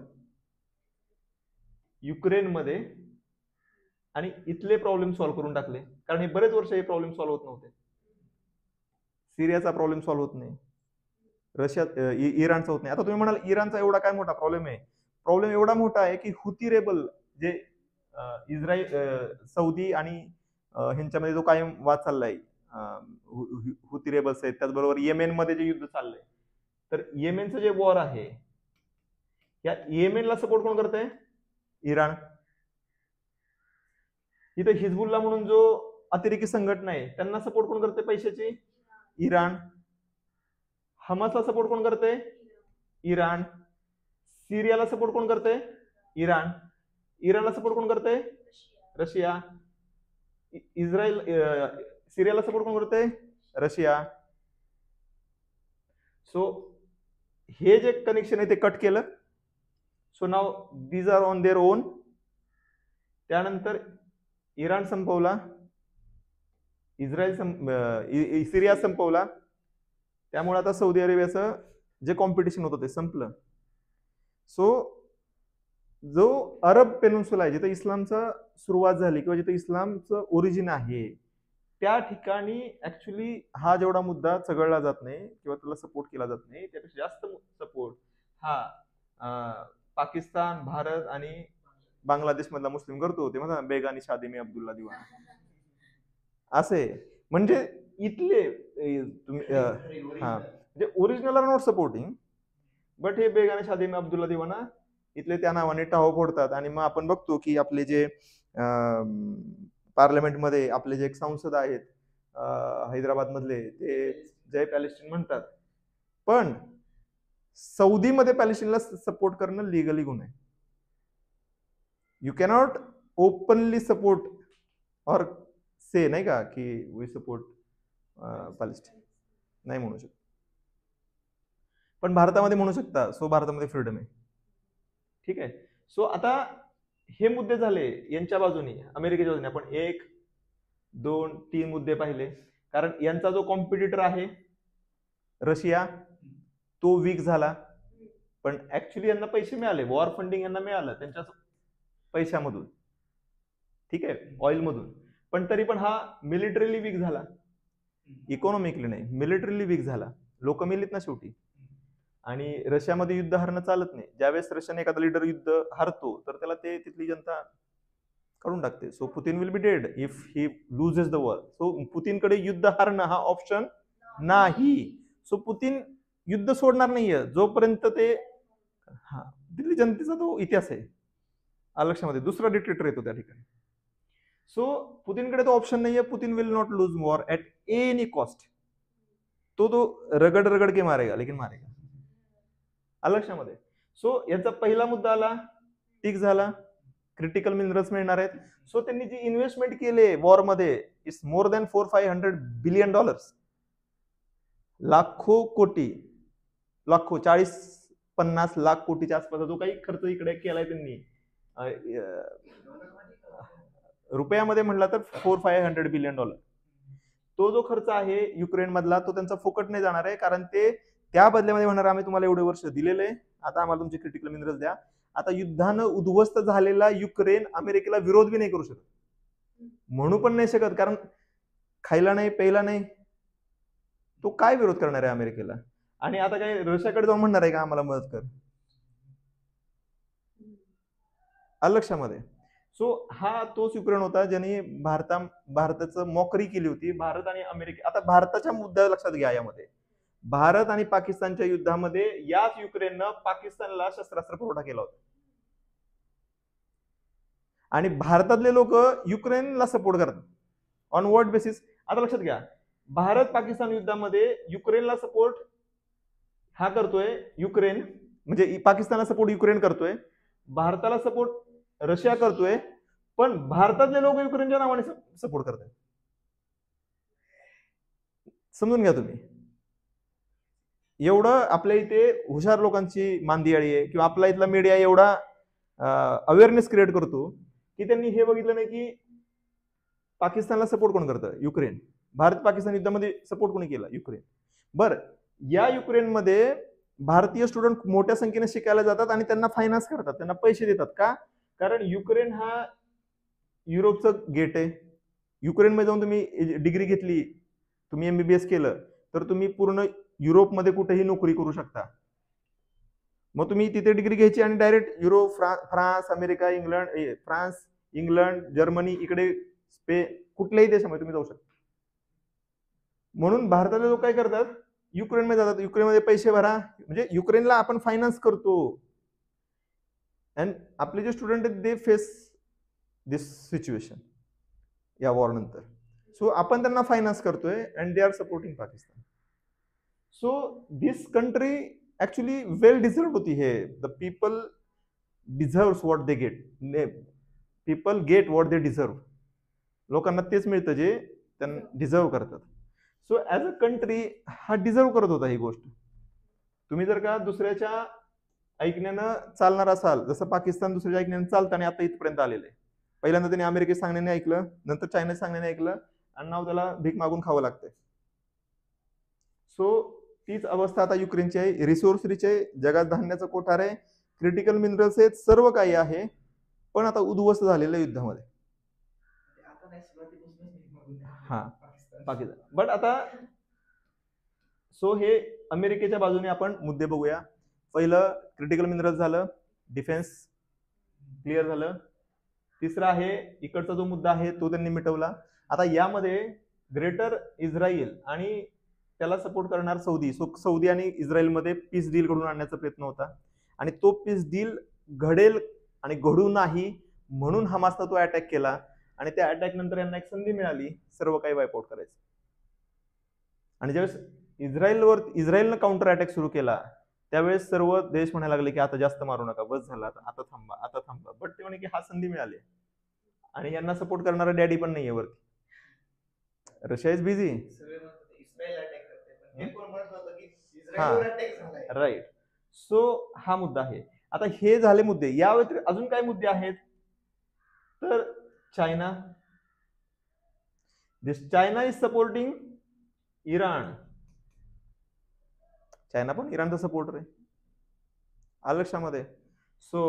युक्रेनमध्ये आणि इथले प्रॉब्लेम सॉल्व्ह करून टाकले. कारण हे बरेच वर्ष हे प्रॉब्लेम सॉल्व्ह होत नव्हते. सिरियाचा प्रॉब्लेम सॉल्व्ह होत नाही, इराणचा होत नाही. आता तुम्ही म्हणाल इराणचा एवढा काय मोठा प्रॉब्लेम आहे. प्रॉब्लेम एवढा मोठा आहे की हुती रेबल जे इस्रायल सौदी आणि ह्यांच्यामध्ये जो कायम वाद चाललाय हुती रेबल्स आहेत, त्याचबरोबर येमेनमध्ये जे युद्ध चाललंय, तर येमेनचं जे वॉर आहे या येमेनला सपोर्ट कोण करतंय? इराण. इथे हिजबुल्ला म्हणून जो अतिरेकी संघटना आहे त्यांना सपोर्ट कोण करते पैशाची? इराण. हमासला सपोर्ट कोण करते? इराण. सिरियाला सपोर्ट कोण करते? इराण. इराणला सपोर्ट कोण करते? रशिया. इस्रायल सिरियाला सपोर्ट कोण करते? रशिया. सो हे जे कनेक्शन आहे ते कट केलं. So now these are on their own. त्यानंतर इराण संपवला, सिरिया संपवला. त्यामुळे आता सौदी अरेबियाचं जे कॉम्पिटिशन होतं ते संपलं. सो जो अरब पेनिन्सुला आहे जिथे इस्लामचा सुरुवात झाली किंवा जिथे इस्लामचं ओरिजिन आहे त्या ठिकाणी ऍक्च्युली हा जेवढा मुद्दा चघळला जात नाही किंवा त्याला सपोर्ट केला जात नाही, त्यापेक्षा जास्त सपोर्ट हा पाकिस्तान, भारत आणि बांगलादेश मधला मुस्लिम करतो. ते म्हणतात बेगानी शादी में अब्दुल्ला दिवाना असे. म्हणजे इथले तुम्ही हा म्हणजे original are not supporting, but हे बेगानी शादी में अब्दुल्ला दिवाना इथले त्या नावाने टाहो फोडतात. आणि मग आपण बघतो की आपले जे पार्लमेंटमध्ये आपले जे एक संसद आहेत हैदराबाद मधले ते जय पॅलेस्टाईन म्हणतात, पण सौदीमध्ये पॅलेस्टाईनला सपोर्ट करणं लिगली गुन्हा आहे. यू कॅनॉट ओपनली सपोर्ट और से नाही का की वी सपोर्ट पॅलेस्टाईन नाही म्हणू शकत, पण भारतामध्ये म्हणू शकता. सो भारतामध्ये फ्रीडम आहे. ठीक आहे. सो आता हे मुद्दे झाले यांच्या बाजूने, अमेरिकेच्या बाजूने. आपण 1, 2, 3 मुद्दे पाहिले. कारण यांचा जो कॉम्पिटिटर आहे रशिया तो वीक झाला, पण ऍक्च्युली यांना पैसे मिळाले, वॉर फंडिंग यांना मिळालं त्यांच्या पैशामधून, ठीक आहे, ऑइल मधून. पण तरी पण हा मिलिटरीली वीक झाला, इकॉनॉमिकली नाही, मिलिटरीली वीक झाला. लोक मेलीत ना शेवटी. आणि रशियामध्ये युद्ध हरणं चालत नाही. ज्यावेळेस रशियाने एखादा लीडर युद्ध हरतो तर त्याला ते तिथली जनता काढून टाकते. So Putin will be dead if he loses the war. So पुतिनकडे युद्ध हरणं हा ऑप्शन नाही. सो पुतिन युद्ध सोडणार नाहीये जोपर्यंत ते दिल्ली जनतेचा तो इतिहास आहे लक्षामध्ये. दुसरा डिक्टेटर येतो त्या ठिकाणी. सो पुतिनकडे तो ऑप्शन नाहीये. Putin will not lose war at any cost. तो रगड के मारेगा लेकिन मारेगा लक्षामध्ये. सो याचा पहिला मुद्दा आला, टिक झाला, क्रिटिकल मिनरल्स मिळणार आहेत. सो त्यांनी जी इन्व्हेस्टमेंट केली वॉर मध्ये इज मोर दॅन $400-500 बिलियन. लाखो कोटी, लाखो 40-50 लाख कोटीच्या आसपास जो काही खर्च इकडे केलाय त्यांनी रुपयामध्ये म्हटला तर $400-500 बिलियन. तो जो खर्च आहे युक्रेन मधला तो त्यांचा फुकट नाही जाणार आहे. कारण ते त्या बदल्यामध्ये म्हणणार आम्ही तुम्हाला एवढे वर्ष दिलेले, आता आम्हाला तुमचे क्रिटिकल मिनरल्स द्या. आता युद्धानं उद्ध्वस्त झालेला युक्रेन अमेरिकेला विरोध बी नाही करू शकत, म्हणू पण नाही शकत. कारण खायला नाही, प्यायला नाही, तो काय विरोध करणार आहे अमेरिकेला? आणि आता काय रशियाकडे जाऊन म्हणणार आहे का आम्हाला मदत कर? लक्षामध्ये. सो हा तोच युक्रेन होता ज्याने भारताचं मॉकरी केली होती. भारत आणि अमेरिका, आता भारताच्या मुद्दा लक्षात घ्या, यामध्ये भारत आणि पाकिस्तानच्या युद्धामध्ये याच युक्रेननं पाकिस्तानला शस्त्रास्त्र पुरवठा केला होता आणि भारतातले लोक युक्रेनला सपोर्ट करतात ऑन व्हॉट बेसिस. आता लक्षात घ्या, भारत पाकिस्तान युद्धामध्ये युक्रेनला सपोर्ट हा करतोय युक्रेन, म्हणजे पाकिस्तानला सपोर्ट युक्रेन करतोय, भारताला सपोर्ट रशिया करतोय, पण भारतातले लोक युक्रेनच्या नावाने सपोर्ट करतात. समजून घ्या तुम्ही, एवढं आपल्या इथे हुशार लोकांची मांदियाळी आहे किंवा आपला इथला मीडिया एवढा अवेअरनेस क्रिएट करतो की त्यांनी हे बघितलं नाही की पाकिस्तानला सपोर्ट कोण करतं? युक्रेन. भारत पाकिस्तान युद्धामध्ये सपोर्ट कोणी केला? युक्रेन. बरं, या युक्रेनमध्ये भारतीय स्टुडंट मोठ्या संख्येने शिकायला जातात आणि त्यांना फायनान्स करतात, त्यांना पैसे देतात. का? कारण युक्रेन हा युरोपचं गेट आहे. युक्रेनमध्ये जाऊन तुम्ही डिग्री घेतली, तुम्ही MBBS केलं, तर तुम्ही पूर्ण युरोपमध्ये कुठेही नोकरी करू शकता. मग तुम्ही तिथे डिग्री घ्यायची आणि direct Europe, France, America, England, Germany, इकडे स्पेन, कुठल्याही देशामध्ये तुम्ही जाऊ शकता. म्हणून भारतातले लोक काय करतात? युक्रेनमध्ये जातात, युक्रेनमध्ये पैसे भरा, म्हणजे युक्रेनला आपण फायनान्स करतो. अँड आपले जे स्टुडंट आहेत दे फेस दिस सिच्युएशन या वॉर नंतर. सो आपण त्यांना फायनान्स करतोय and they are supporting Pakistan. So this country actually well deserve होती. हे the people deserves what they get. People get what they deserve. लोकांना तेच मिळतं जे त्यांना डिझर्व करतात. सो ऍज अ कंट्री हा डिझर्व करत होता ही गोष्ट. तुम्ही जर का दुसऱ्याच्या ऐकण्यानं चालणार असाल, जसं पाकिस्तान दुसऱ्याच्या ऐकण्यानं चालतं आणि आता इथपर्यंत आलेलं आहे. पहिल्यांदा त्यांनी अमेरिकेत सांगण्याने ऐकलं, नंतर चायना सांगण्याने ऐकलं, आणि नाव त्याला भीक मागून खावं लागतंय. सो तीच अवस्था आता युक्रेनची आहे. रिसोर्स रिच आहे, जगात धान्याचं कोठार आहे, क्रिटिकल मिनरल्स आहेत, सर्व काही आहे, पण आता उद्ध्वस्त झालेलं युद्धामध्ये. हा पाकिस्तान. बट आता सो हे अमेरिकेच्या बाजूने आपण मुद्दे बघूया. पहिलं क्रिटिकल मिनरल्स झालं, डिफेन्स क्लिअर झालं. तिसरा आहे इकडचा जो मुद्दा आहे तो त्यांनी मिटवला. आता यामध्ये ग्रेटर इस्रायल आणि त्याला सपोर्ट करणार सौदी. सो सौदी आणि इस्रायलमध्ये पीस डील घडून आणण्याचा प्रयत्न होता आणि तो पीस डील घडेल आणि घडू नाही म्हणून हमासनं तो अटॅक केला आणि त्या अटॅक नंतर यांना एक संधी मिळाली सर्व काही वाईप आउट करायचं. आणि ज्यावेळेस इस्रायलनं काउंटर अटॅक सुरू केला त्यावेळेस सर्व देश म्हणायला लागले की आता जास्त मारू नका, बस झालं, आता थांबा. बट ते म्हणे की हा संधी मिळाली आणि यांना सपोर्ट करणारा डॅडी पण नाहीये वरती. Russia is busy. Right. So हा मुद्दा आहे. आता हे झाले मुद्दे. या व्यतिरिक्त अजून काय मुद्दे आहेत? तर China. This China is supporting Iran. China पण इराणचा सपोर्टर आहे, आलं लक्षामध्ये. सो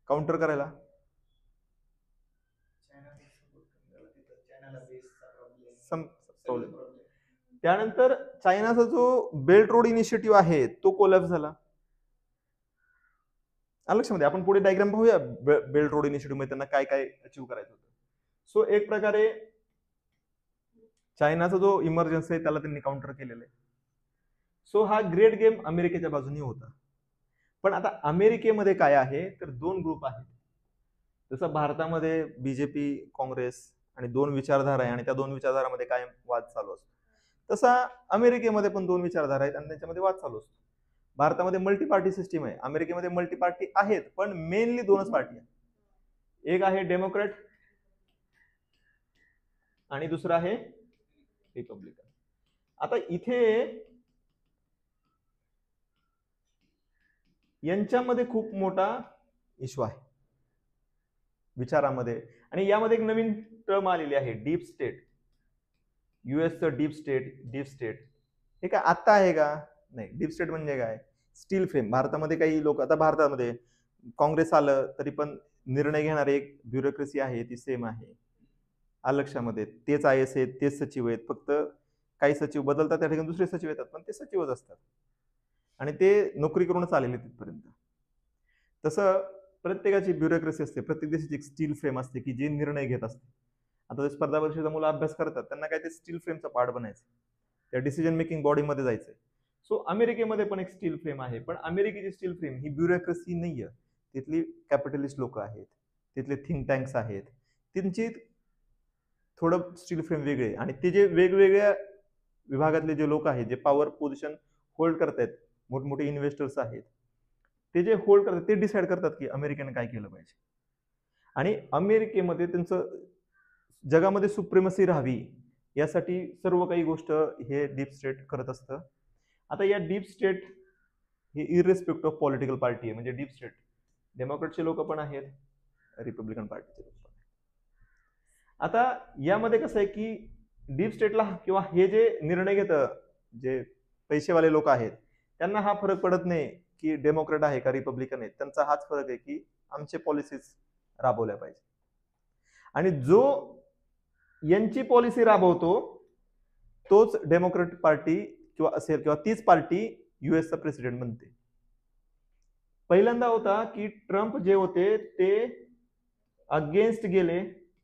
काउंटर करायला त्यानंतर चायनाचा जो बेल्ट रोड इनिशिएटिव्ह आहे तो कोलॅप्स झाला. आलं लक्षामध्ये. आपण पुढे डायग्राम पाहूया बेल्ट रोड इनिशिएटिव्ह मध्ये त्यांना काय काय अचीव्ह करायचं होतं. सो एक प्रकारे चायनाचा जो इमर्जन्सी आहे त्याला त्यांनी काउंटर केलेलं आहे. सो हा ग्रेट गेम अमेरिकेच्या बाजूने होता. पण आता अमेरिकेमध्ये काय आहे तर दोन ग्रुप आहेत. जसं भारतामध्ये बीजेपी, काँग्रेस आणि दोन विचारधारा आहे आणि त्या दोन विचारधारामध्ये काय वाद चालू असतो, तसा अमेरिकेमध्ये पण दोन विचारधारा आहेत आणि त्यांच्यामध्ये वाद चालू असतो. भारतामध्ये मल्टी पार्टी सिस्टीम आहे, अमेरिकेमध्ये मल्टी पार्टी आहेत पण मेनली दोनच पार्टी आहेत. एक आहे डेमोक्रॅट आणि दुसरा आहे रिपब्लिकन. आता इथे यांच्यामध्ये खूप मोठा इश्यू आहे विचारामध्ये आणि यामध्ये एक नवीन टर्म आलेली आहे, डीप स्टेट. युएसचं डीप स्टेट हे काय आत्ता आहे का? नाही. डीप स्टेट म्हणजे काय? Steel frame. भारतामध्ये काही लोक, आता भारतामध्ये काँग्रेस आलं तरी पण निर्णय घेणारे एक ब्युरोक्रेसी आहे ती सेम आहे, आलं लक्षामध्ये. तेच IS आहेत, तेच सचिव आहेत, फक्त काही सचिव बदलतात, त्या ठिकाणी दुसरे सचिव येतात, पण ते सचिवच असतात आणि ते नोकरी करूनच आलेले तिथपर्यंत. तसं प्रत्येकाची ब्युरोक्रेसी असते, प्रत्येक देशाची एक स्टील फ्रेम असते की जे निर्णय घेत असते. आता स्पर्धा परीक्षेचा मुलं अभ्यास करतात, त्यांना काय ते स्टील फ्रेमचा पार्ट बनायचं, त्या डिसिजन मेकिंग बॉडीमध्ये जायचंय. सो अमेरिकेमध्ये पण एक स्टील फ्रेम आहे, पण अमेरिकेची स्टील फ्रेम ही ब्युरोक्रेसी नाहीये. तिथली कॅपिटलिस्ट लोक आहेत, तिथले थिंक टँक्स आहेत, त्यांची थोडं स्टील फ्रेम वेगळे, आणि ते जे वेगवेगळ्या विभागातले जे लोक आहेत, जे पॉवर पोझिशन होल्ड करतायत, मोठमोठे इन्व्हेस्टर्स आहेत, ते जे होल्ड करतात ते डिसाईड करतात की अमेरिकेने काय केलं पाहिजे. आणि अमेरिकेमध्ये त्यांचं जगामध्ये सुप्रेमसी राहावी यासाठी सर्व काही गोष्ट हे डीप स्टेट करत असतं. आता या डीप स्टेट हे इररेस्पेक्ट ऑफ पॉलिटिकल पार्टी आहे, म्हणजे डीप स्टेट डेमोक्रॅटचे लोक पण आहेत, रिपब्लिकन पार्टीचे लोक पण आहेत. आता यामध्ये कसं आहे की डीप स्टेटला किंवा हे जे निर्णय घेतं जे पैसेवाले लोक आहेत त्यांना हा फरक पडत नाही की डेमोक्रॅट आहे का रिपब्लिकन आहे. त्यांचा हाच फरक आहे की आमचे पॉलिसीज राबवल्या पाहिजे, आणि जो यांची पॉलिसी राबवतो तोच डेमोक्रॅट पार्टी किंवा असेल, किंवा तीच पार्टी युएसचा प्रेसिडेंट बनते. पहिल्यांदा होता की ट्रम्प जे होते ते अगेन्स्ट गेले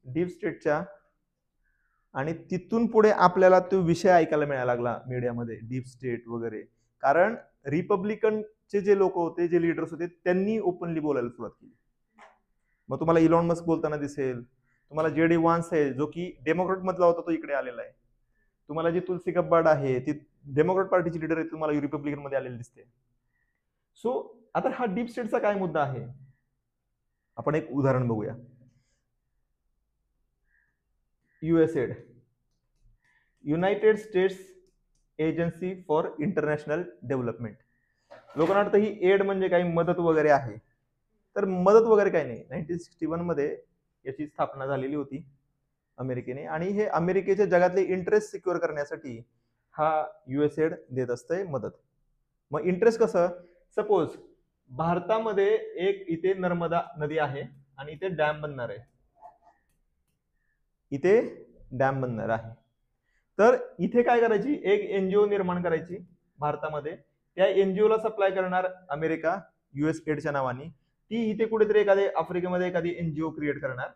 डीप स्टेटच्या, आणि तिथून पुढे आपल्याला तो विषय ऐकायला मिळायला लागला मीडियामध्ये, डीप स्टेट वगैरे, कारण रिपब्लिकनचे जे लोक होते, जे लीडर्स होते, त्यांनी ओपनली बोलायला सुरुवात केली. मग तुम्हाला इलॉन मस्क बोलताना दिसेल, तुम्हाला जे डी वान्स आहे जो की डेमोक्रॅट मधला होता तो इकडे आलेला आहे, तुम्हाला जी तुलसी गब्बार्ड आहे ती डेमोक्रॅट पार्टीची लीडर आहे, तुम्हाला रिपब्लिकन मध्ये आलेली दिसते. सो आता हा डीप स्टेटचा काय मुद्दा आहे, आपण एक उदाहरण बघूया. USAID, United States agency for international development. लोकांना वाटतं ही एड म्हणजे काही मदत वगैरे आहे, तर मदत वगैरे काही नाही. 1961 मध्ये याची स्थापना झालेली होती अमेरिकेने, आणि हे अमेरिकेच्या जगातले इंटरेस्ट सिक्युअर करण्यासाठी हा युएसएड देत असतंय मदत. मग इंटरेस्ट कसं, सपोज भारतामध्ये एक इथे नर्मदा नदी आहे आणि इथे डॅम बनणार आहे, इथे डॅम बनणार आहे, तर इथे काय करायची, एक एनजीओ निर्माण करायची भारतामध्ये, त्या एनजीओ ला सप्लाय करणार अमेरिका युएसएडच्या नावाने. ती इथे कुठेतरी एखाद्या आफ्रिकेमध्ये एखादी एनजीओ क्रिएट करणार,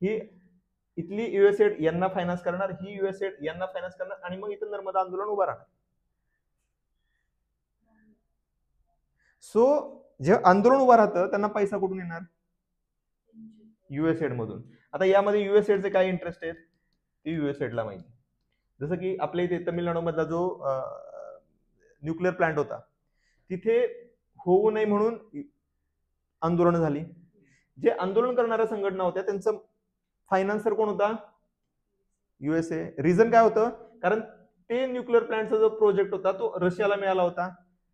ही इथली युएसएड यांना फायनान्स करणार, ही युएसएड यांना फायनान्स करणार, आणि मग इथं नर्मदा आंदोलन उभा राहणार. सो जे आंदोलन उभा राहतं त्यांना पैसा कुठून येणार, युएसएड मधून. आता यामध्ये युएसएडचे काय इंटरेस्ट आहेत ते युएसएडला माहिती. जसं की आपल्या इथे तमिळनाडू मधला जो न्यूक्लिअर प्लांट होता, तिथे होऊ नये म्हणून आंदोलन झाली. जे आंदोलन करणाऱ्या संघटना होत्या त्यांचं फायनान्सर कोण होता, युएसए. रिझन काय होतं, कारण ते न्यूक्लिअर प्लांटचा जो प्रोजेक्ट होता तो रशियाला मिळाला होता,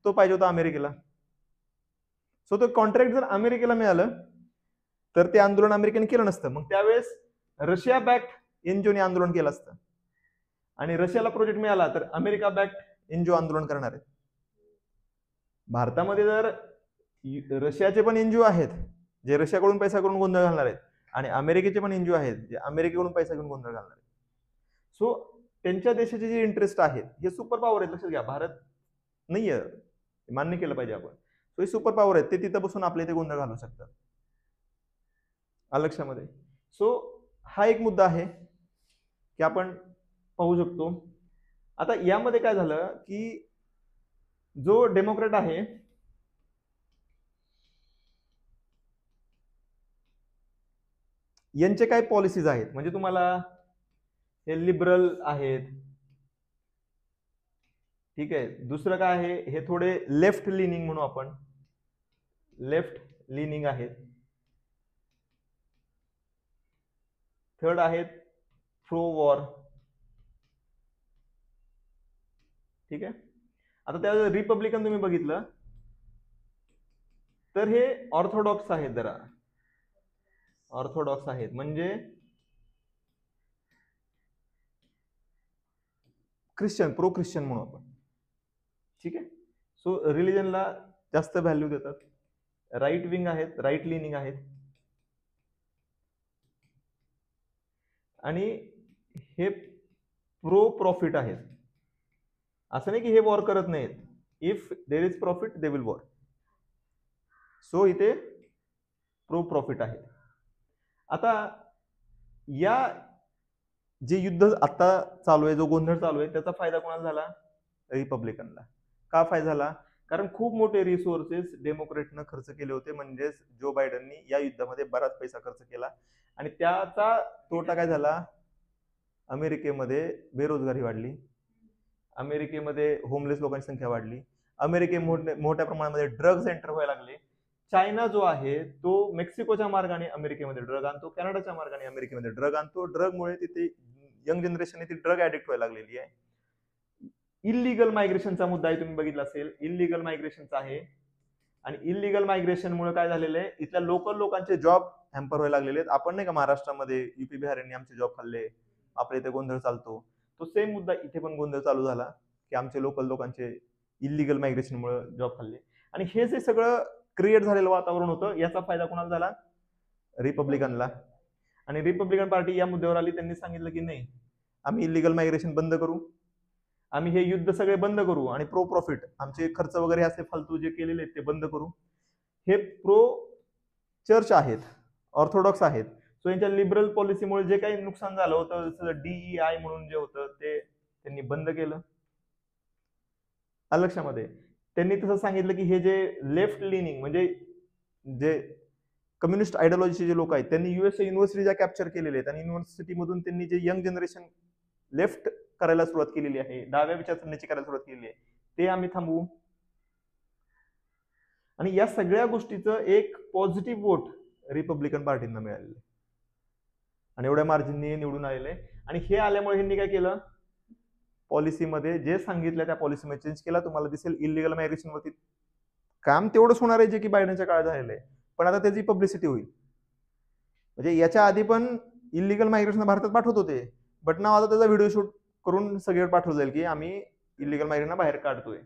तो पाहिजे होता अमेरिकेला. सो तो कॉन्ट्रॅक्ट जर अमेरिकेला मिळालं तर ते आंदोलन अमेरिकेने केलं नसतं. मग त्यावेळेस रशिया बॅक्ड एनजीओने आंदोलन केलं असतं, आणि रशियाला प्रोजेक्ट मिळाला तर अमेरिका बॅक्ड एनजीओ आंदोलन करणार आहेत. भारतामध्ये जर रशियाचे पण एनजीओ आहेत जे रशियाकडून पैसा करून गोंधळ घालणार आहेत, आणि अमेरिकेचे पण एनजीओ आहेत जे अमेरिकेकडून पैसा घेऊन गोंधळ घालणार आहेत. सो त्यांच्या देशाचे जे इंटरेस्ट आहेत हे सुपर पॉवर आहेत, लक्षात घ्या. भारत नाहीये, मान्य केलं पाहिजे आपण. सो हे सुपर पॉवर आहेत, ते तिथं बसून आपल्या इथे गोंधळ घालू शकतात, लक्षामध्ये. सो हा एक मुद्दा आहे की आपण पाहू शकतो. आता यामध्ये काय झालं की जो डेमोक्रॅट आहे यांचे काय पॉलिसीज आहेत, म्हणजे तुम्हाला हे लिबरल आहेत, ठीक आहे. दुसरं काय आहे, हे थोडे लेफ्ट लिनिंग म्हणू आपण, लेफ्ट लिनिंग आहेत. थर्ड आहेत प्रो वॉर, ठीक आहे. आता त्या रिपब्लिकन तुम्ही बघितलं तर हे ऑर्थोडॉक्स आहेत, जरा ऑर्थोडॉक्स आहेत, म्हणजे ख्रिश्चन, प्रो ख्रिश्चन म्हणू आपण, ठीक आहे. सो रिलिजनला जास्त व्हॅल्यू देतात. राईट विंग आहेत, राईट लिनिंग आहेत, आणि हे प्रो प्रॉफिट आहेत. असं नाही की हे वॉर करत नाहीत, if there is profit they will war. So इथे प्रो प्रॉफिट आहेत. आता या जे युद्ध आता चालू आहे, जो गोंधळ चालू आहे, त्याचा फायदा कोणाला झाला? रिपब्लिकनला. का फायदा झाला? कारण खूप मोठे रिसोर्सेस डेमोक्रेटनं खर्च केले होते, म्हणजेच जो बायडननी या युद्धामध्ये बराच पैसा खर्च केला आणि त्याचा तोटा काय झाला? अमेरिकेमध्ये बेरोजगारी वाढली, अमेरिकेमध्ये होमलेस लोकांची संख्या वाढली, अमेरिकेमध्ये मोठ्या प्रमाणामध्ये ड्रग्ज एंटर व्हायला लागले. चायना जो आहे तो मेक्सिकोच्या मार्गाने अमेरिकेमध्ये ड्रग आणतो, कॅनडाच्या मार्गाने अमेरिकेमध्ये ड्रग आणतो. ड्रगमुळे तिथे यंग जनरेशन ती ड्रग ऍडिक्ट व्हायला लागलेली आहे. इलिगल मायग्रेशनचा मुद्दा आहे, तुम्ही बघितला असेल, इलिगल मायग्रेशनचा आहे. आणि इलिगल मायग्रेशनमुळे काय झालेलं आहे? इथल्या लोकल लोकांचे जॉब हॅम्पर व्हायला लागलेले आहेत. आपण नाही का महाराष्ट्रामध्ये युपी बिहार यांनी आमचे जॉब खाल्ले, आपल्या इथे गोंधळ चालतो, तो सेम मुद्दा इथे पण गोंधळ चालू झाला की आमचे लोकल लोकांचे इलिगल मायग्रेशनमुळे जॉब खाल्ले. आणि हे जे सगळं क्रिएट झालेलं वातावरण होतं, याचा फायदा कोणाला झाला? रिपब्लिकनला. आणि रिपब्लिकन पार्टी या मुद्द्यावर आली, त्यांनी सांगितलं की नाही, आम्ही इलिगल मायग्रेशन बंद करू, आम्ही हे युद्ध सगळे बंद करू आणि प्रो प्रॉफिट आमचे खर्च वगैरे असे फालतू जे केलेले आहेत ते बंद करू. हे प्रो चर्च आहेत, ऑर्थोडॉक्स आहेत. सो यांच्या लिबरल पॉलिसीमुळे जे काही नुकसान झालं होतं, जसं DEI म्हणून जे होतं ते त्यांनी बंद केलं. लक्षामध्ये त्यांनी तसं सांगितलं की हे जे लेफ्ट लिनिंग म्हणजे जे कम्युनिस्ट आयडिओलॉजीचे जे लोक आहेत, त्यांनी USA युनिव्हर्सिटी ज्या कॅप्चर केलेले आहेत आणि युनिव्हर्सिटीमधून त्यांनी जे यंग जनरेशन लेफ्ट करायला सुरुवात केलेली आहे, डाव्या विचारसरणीची करायला सुरुवात केलेली आहे, ते आम्ही थांबवू. आणि या सगळ्या गोष्टीचं एक पॉझिटिव्ह वोट रिपब्लिकन पार्टींना मिळालेलं आहे आणि एवढ्या मार्जिनने निवडून आलेले आहे. आणि हे आल्यामुळे ह्यांनी काय केलं? पॉलिसीमध्ये जे सांगितलं त्या पॉलिसीमध्ये चेंज केला. तुम्हाला दिसेल इलिगल मायग्रेशन वरती काम तेवढंच होणार आहे जे की बायडनच्या काळात झालेलं आहे, पण आता त्याची पब्लिसिटी होईल. म्हणजे याच्या आधी पण इलिगल मायग्रेशन भारतात पाठवत होते, बट नाव आता त्याचा व्हिडिओ शूट करून सगळीकडे पाठवलं जाईल की आम्ही इलिगल मायग्रेशन बाहेर काढतोय.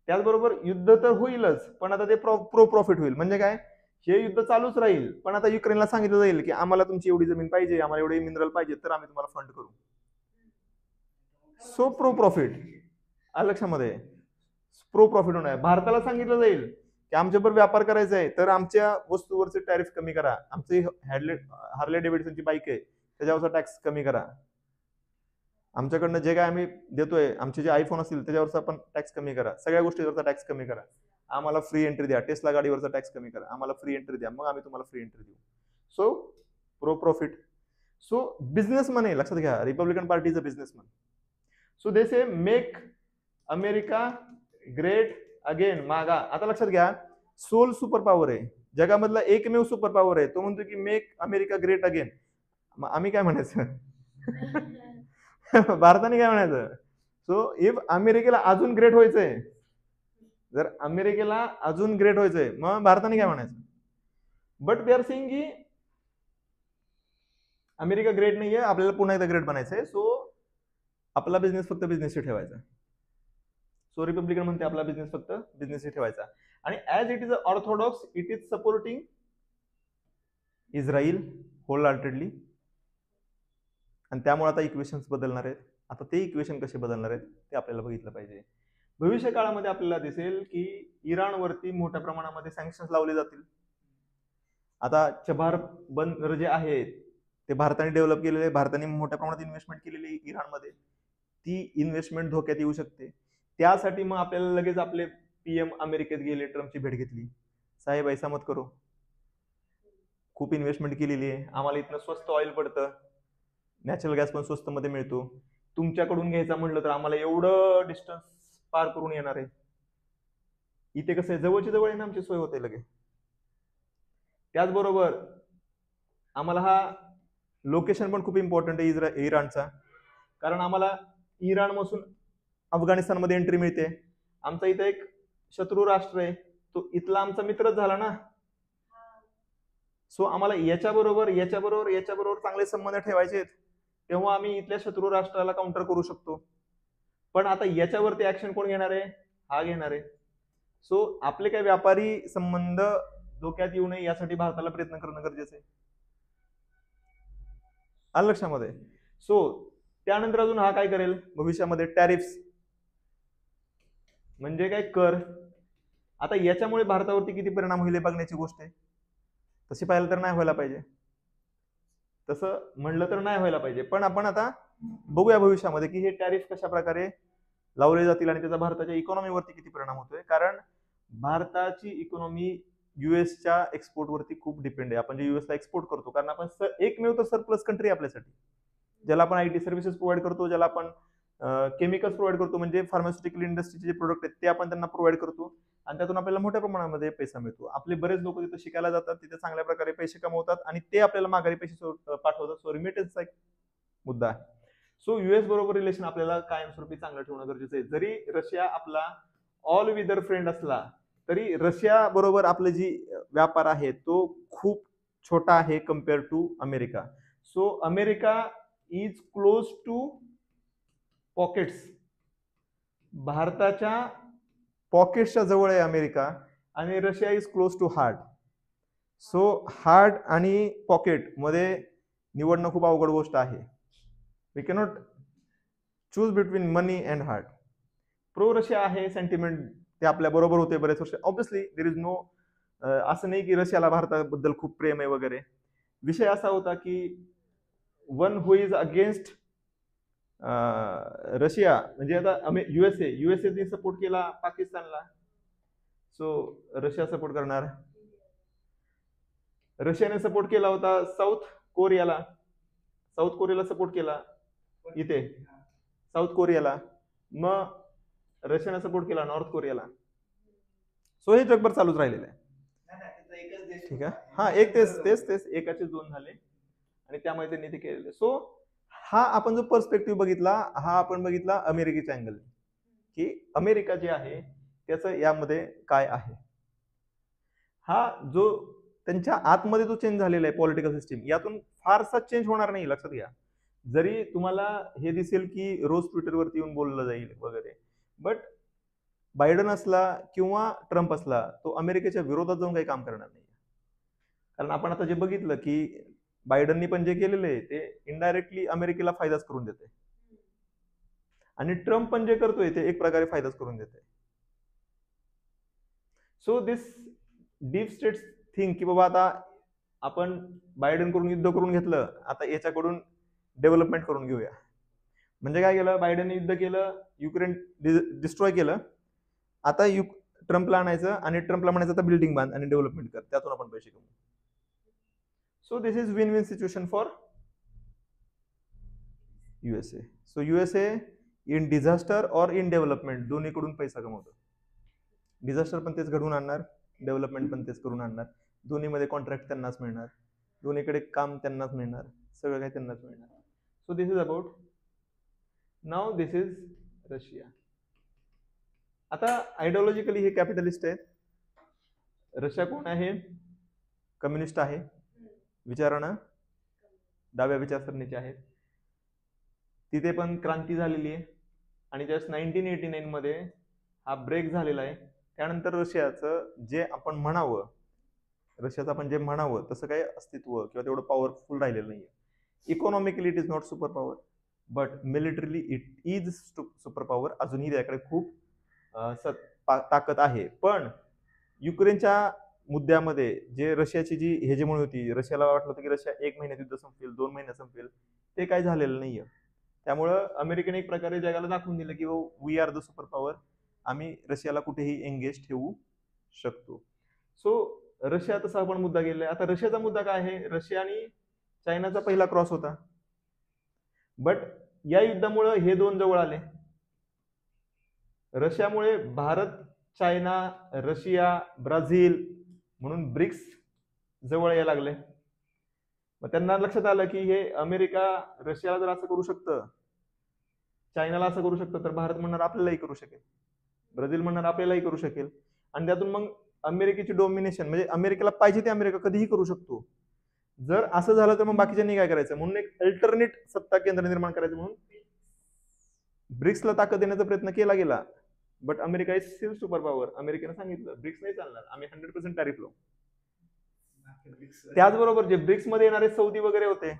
त्याचबरोबर युद्ध तर होईलच, पण आता ते प्रो प्रॉफिट होईल. म्हणजे काय? हे युद्ध चालूच राहील, पण आता युक्रेनला सांगितलं जाईल की आम्हाला तुमची एवढी जमीन पाहिजे, आम्हाला एवढे मिनरल पाहिजे, तर आम्ही तुम्हाला फंड करू. सो प्रो प्रॉफिट लक्षामध्ये प्रो प्रॉफिट होणार. भारताला सांगितलं जाईल की आमच्याबरोबर व्यापार करायचा आहे, तर आमच्या वस्तूवरचे टॅरिफ कमी करा, आमची हार्ले डेव्हिडसनची बाईक आहे त्याच्यावरचा टॅक्स कमी करा, आमच्याकडनं जे काय आम्ही देतोय, आमचे जे आयफोन असतील त्याच्यावरचा पण टॅक्स कमी करा, सगळ्या गोष्टीवरचा टॅक्स कमी करा, आम्हाला फ्री एंट्री द्या, टेस्ला गाडीवरचा टॅक्स कमी करा, आम्हाला फ्री एंट्री द्या, मग आम्ही तुम्हाला फ्री एंट्री देऊ. So pro profit. So businessman आहे, लक्षात घ्या, Republican party is a businessman. So they say make America great again. मागा आता लक्षात घ्या, सोल सुपर पॉवर आहे, जगामधला एकमेव सुपर पॉवर आहे, तो म्हणतो की मेक अमेरिका ग्रेट अगेन. आम्ही काय म्हणायचं? भारताने काय म्हणायचं? सो इफ अमेरिकेला अजून ग्रेट व्हायचंय, जर अमेरिकेला अजून ग्रेट व्हायचंय, मग भारताने काय म्हणायचं? बट दे आर सेइंग की अमेरिका ग्रेट नाहीये, आपल्याला पुन्हा एकदा ग्रेट बनायचंय. सो आपला बिझनेस फक्त बिझनेसशी ठेवायचा. सो रिपब्लिकन म्हणते आपला बिझनेस फक्त बिझनेसशी ठेवायचा. आणि as it is a orthodox, it is supporting Israel wholeheartedly. आणि त्यामुळे आता इक्वेशन्स बदलणार आहेत. आता ते इक्वेशन कसे बदलणार आहेत ते आपल्याला बघितलं पाहिजे. भविष्य काळामध्ये आपल्याला दिसेल की इराणवरती मोठ्या प्रमाणामध्ये सँक्शन्स लावले जातील. आता चबार बंदर जे आहेत ते भारताने डेव्हलप केलेले, भारताने मोठ्या प्रमाणात इन्व्हेस्टमेंट केलेली इराणमध्ये, ती इन्व्हेस्टमेंट धोक्यात येऊ शकते. त्यासाठी मग आपल्याला लगेच आपले PM अमेरिकेत गेले, ट्रम्पची भेट घेतली, साहेब ऐसा मत करो, खूप इन्व्हेस्टमेंट केलेली आहे, आम्हाला इथनं स्वस्त ऑइल पडतं, नॅचरल गॅस पण स्वस्त मध्ये मिळतो, तुमच्याकडून घ्यायचा म्हटलं तर आम्हाला एवढं डिस्टन्स पार करून येणार आहे, इथे कसं आहे जवळची जवळ आहे ना, आमची सोय होते लगेच. त्याचबरोबर आम्हाला हा लोकेशन पण खूप इम्पॉर्टंट आहे इराणचा, कारण आम्हाला इराणपासून अफगाणिस्तानमध्ये एंट्री मिळते. आमचा इथे एक शत्रू राष्ट्र आहे, तो इथला आमचा मित्रच झाला ना. सो आम्हाला याच्याबरोबर चांगले संबंध ठेवायचे आहेत, तेव्हा आम्ही इथल्या शत्रू राष्ट्राला काउंटर करू शकतो. पण आता याच्यावरती ऍक्शन कोण घेणार आहे? हा घेणार आहे. सो आपले काही व्यापारी संबंध धोक्यात येऊ नये यासाठी भारताला प्रयत्न करणं गरजेचं आहे. आलं लक्षामध्ये? सो त्यानंतर अजून हा काय करेल भविष्यामध्ये? टॅरिफ्स म्हणजे काय? कर. आता याच्यामुळे भारतावरती किती परिणाम होईल बघण्याची गोष्ट आहे. तशी पाहिलं तर नाही व्हायला पाहिजे, तसं म्हणलं तर नाही व्हायला पाहिजे. पण आपण आता बघूया भविष्यामध्ये की हे टॅरिफ कशा प्रकारे लावले जातील आणि त्याचा भारताच्या इकॉनॉमीवरती किती परिणाम होतोय. कारण भारताची इकॉनॉमी युएसच्या एक्सपोर्ट वरती खूप डिपेंड आहे. आपण जे युएसला एक्सपोर्ट करतो, कारण आपण एकमेव तर सरप्लस कंट्री आपल्यासाठी, ज्याला आपण आयटी सर्व्हिसेस प्रोव्हाइड करतो, ज्याला आपण केमिकल्स प्रोव्हाइड करतो, म्हणजे फार्मास्युटिकल इंडस्ट्रीचे जे प्रोडक्ट आहेत ते आपण त्यांना प्रोव्हाइड करतो आणि त्यातून आपल्याला मोठ्या प्रमाणामध्ये पैसा मिळतो. आपले बरेच लोक तिथे शिकायला जातात, तिथे चांगल्या प्रकारे पैसे कमवतात आणि ते आपल्याला माघारी पैसे पाठवतात. सो रिमिटन्सचा एक मुद्दा आहे. सो युएस बरोबर रिलेशन आपल्याला कायमस्वरूपी चांगलं ठेवणं गरजेचं आहे. जरी रशिया आपला ऑल वेदर फ्रेंड असला तरी रशिया बरोबर आपलं जी व्यापार आहे तो खूप छोटा आहे compare to America. So America is close to pockets, भारताच्या पॉकेट्सच्या जवळ आहे अमेरिका, आणि Russia is close to heart. So heart आणि पॉकेट मध्ये निवडणं खूप अवघड गोष्ट आहे. We cannot choose between money and heart. Pro Russia आहे सेंटिमेंट, ते आपल्या बरोबर होते बरेच वर्ष. ऑब्विसली देर इज नो, असं नाही की रशियाला भारताबद्दल खूप प्रेम आहे वगैरे. विषय असा होता की one who is against Russia, म्हणजे आता युएसए सपोर्ट केला पाकिस्तानला, सो रशिया सपोर्ट करणार. रशियाने सपोर्ट केला होता साऊथ कोरियाला सपोर्ट केला इथे, साऊथ कोरियाला, मग रशियाने सपोर्ट केला नॉर्थ कोरियाला. सो हे जगभर चालूच राहिलेलं आहे. ठीक आहे, हा एक तेच एकाचे दोन झाले आणि त्यामुळे त्यांनी ते केलेले. सो हा आपण जो पर्स्पेक्टिव्ह बघितला, हा आपण बघितला अमेरिकेच्या अँगल, की अमेरिका जे आहे त्याचं यामध्ये काय आहे. हा जो त्यांच्या आतमध्ये जो चेंज झालेला आहे पॉलिटिकल सिस्टीम, यातून फारसा चेंज होणार नाही, लक्षात घ्या. जरी तुम्हाला हे दिसेल की रोज ट्विटरवरती येऊन बोललं जाईल वगैरे, बट बायडन असला किंवा ट्रम्प असला तो अमेरिकेच्या विरोधात जाऊन काही काम करणार नाही. कारण आपण आता जे बघितलं की बायडननी पण जे केलेलं आहे ते इनडायरेक्टली अमेरिकेला फायदाच करून देते, आणि ट्रम्प पण जे करतोय ते एक प्रकारे फायदाच करून देते. So this deep states think की बाबा आता आपण बायडन करून युद्ध करून घेतलं, आता याच्याकडून डेव्हलपमेंट करून घेऊया. म्हणजे काय केलं, बायडन युद्ध केलं, युक्रेन डिस्ट्रॉय केलं, आता ट्रम्पला आणायचं आणि ट्रम्पला म्हणायचं आता बिल्डिंग बांध आणि डेव्हलपमेंट कर, त्यातून आपण पैसे कमवू. So this is win win situation for USA. So USA in disaster और इन डेव्हलपमेंट दोन्हीकडून पैसा कमवतो. डिझास्टर पण तेच घडवून आणणार, डेव्हलपमेंट पण तेच करून आणणार. दोन्हीमध्ये कॉन्ट्रॅक्ट त्यांनाच मिळणार, दोन्हीकडे काम त्यांनाच मिळणार, सगळं काही त्यांनाच मिळणार. So this is about, now this is Russia. आता आयडिओलॉजिकली हे कॅपिटलिस्ट आहेत. रशिया कोण आहे, कम्युनिस्ट आहे, विचारानं डाव्या विचारसरणीचे आहेत. तिथे पण क्रांती झालेली आहे आणि जस्ट 1989 मध्ये हा ब्रेक झालेला आहे. त्यानंतर रशियाचं जे आपण म्हणावं, तसं काही अस्तित्व किंवा तेवढं पॉवरफुल राहिलेलं नाहीये. Economically it is not super power, but militarily it is super power. अजूनही त्याकडे खूप ताकद आहे. पण युक्रेनच्या मुद्द्यामध्ये जे रशियाची जी हेजेमोनी होती, रशियाला वाटलं होतं की रशिया 1 महिन्यात युद्ध संपवेल, 2 महिन्यात संपवेल, ते काही झालेलं नाहीये. त्यामुळं अमेरिकेने एक प्रकारे जगाला दाखवून दिलं की we are the super power, आम्ही रशियाला कुठेही एंगेज ठेवू शकतो. सो रशिया तसा आपण मुद्दा गेलाय. आता रशियाचा मुद्दा काय आहे, रशिया आणि चायनाचा पहिला क्रॉस होता, बट या युद्धामुळे हे दोन जवळ आले. रशियामुळे भारत, चायना, रशिया, ब्राझील म्हणून ब्रिक्स जवळ यायला लागले. मग त्यांना लक्षात आलं की हे अमेरिका रशियाला जर असं करू शकतं, चायनाला असं करू शकतं, तर भारत म्हणणार आपल्यालाही करू शकेल, ब्राझील म्हणणार आपल्यालाही करू शकेल, आणि त्यातून मग अमेरिकेची डोमिनेशन, म्हणजे अमेरिकेला पाहिजे ते अमेरिका कधीही करू शकतो. जर असं झालं तर मग बाकीच्यांनी काय करायचं, म्हणून एक अल्टरनेट सत्ता केंद्र निर्माण करायचं म्हणून ब्रिक्सला ताकद देण्याचा प्रयत्न केला गेला. But America is steel super power. अमेरिकेने सांगितलं ब्रिक्स नाही चालणार, आम्ही 100% टॅरिफ लावू. त्याचबरोबर जे ब्रिक्स मध्ये येणारे सौदी वगैरे होते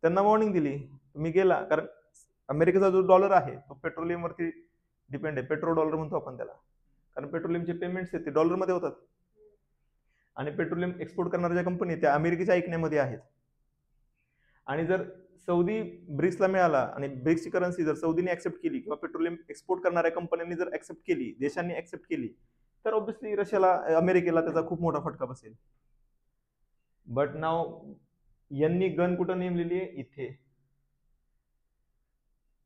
त्यांना वॉर्निंग दिली, तुम्ही गेला, कारण अमेरिकेचा जो डॉलर आहे तो पेट्रोलियम वरती डिपेंड आहे. पेट्रो डॉलर म्हणतो आपण त्याला, कारण पेट्रोलियमचे पेमेंट्स आहेत ते डॉलर मध्ये होतात. आणि पेट्रोलियम एक्सपोर्ट करणाऱ्या ज्या कंपनी त्या अमेरिकेच्या ऐकण्यामध्ये आहेत. आणि जर सौदी ब्रिक्सला मिळाला आणि ब्रिक्सची करन्सी जर सौदीने ऍक्सेप्ट केली किंवा पेट्रोलियम एक्सपोर्ट करणाऱ्या कंपन्यांनी जर ऍक्सेप्ट केली, देशांनी ऍक्सेप्ट केली, तर ऑब्व्हियसली रशियाला अमेरिकेला त्याचा खूप मोठा फटका बसेल. बट नाव यांनी गन कुठं नेमलेली आहे? इथे.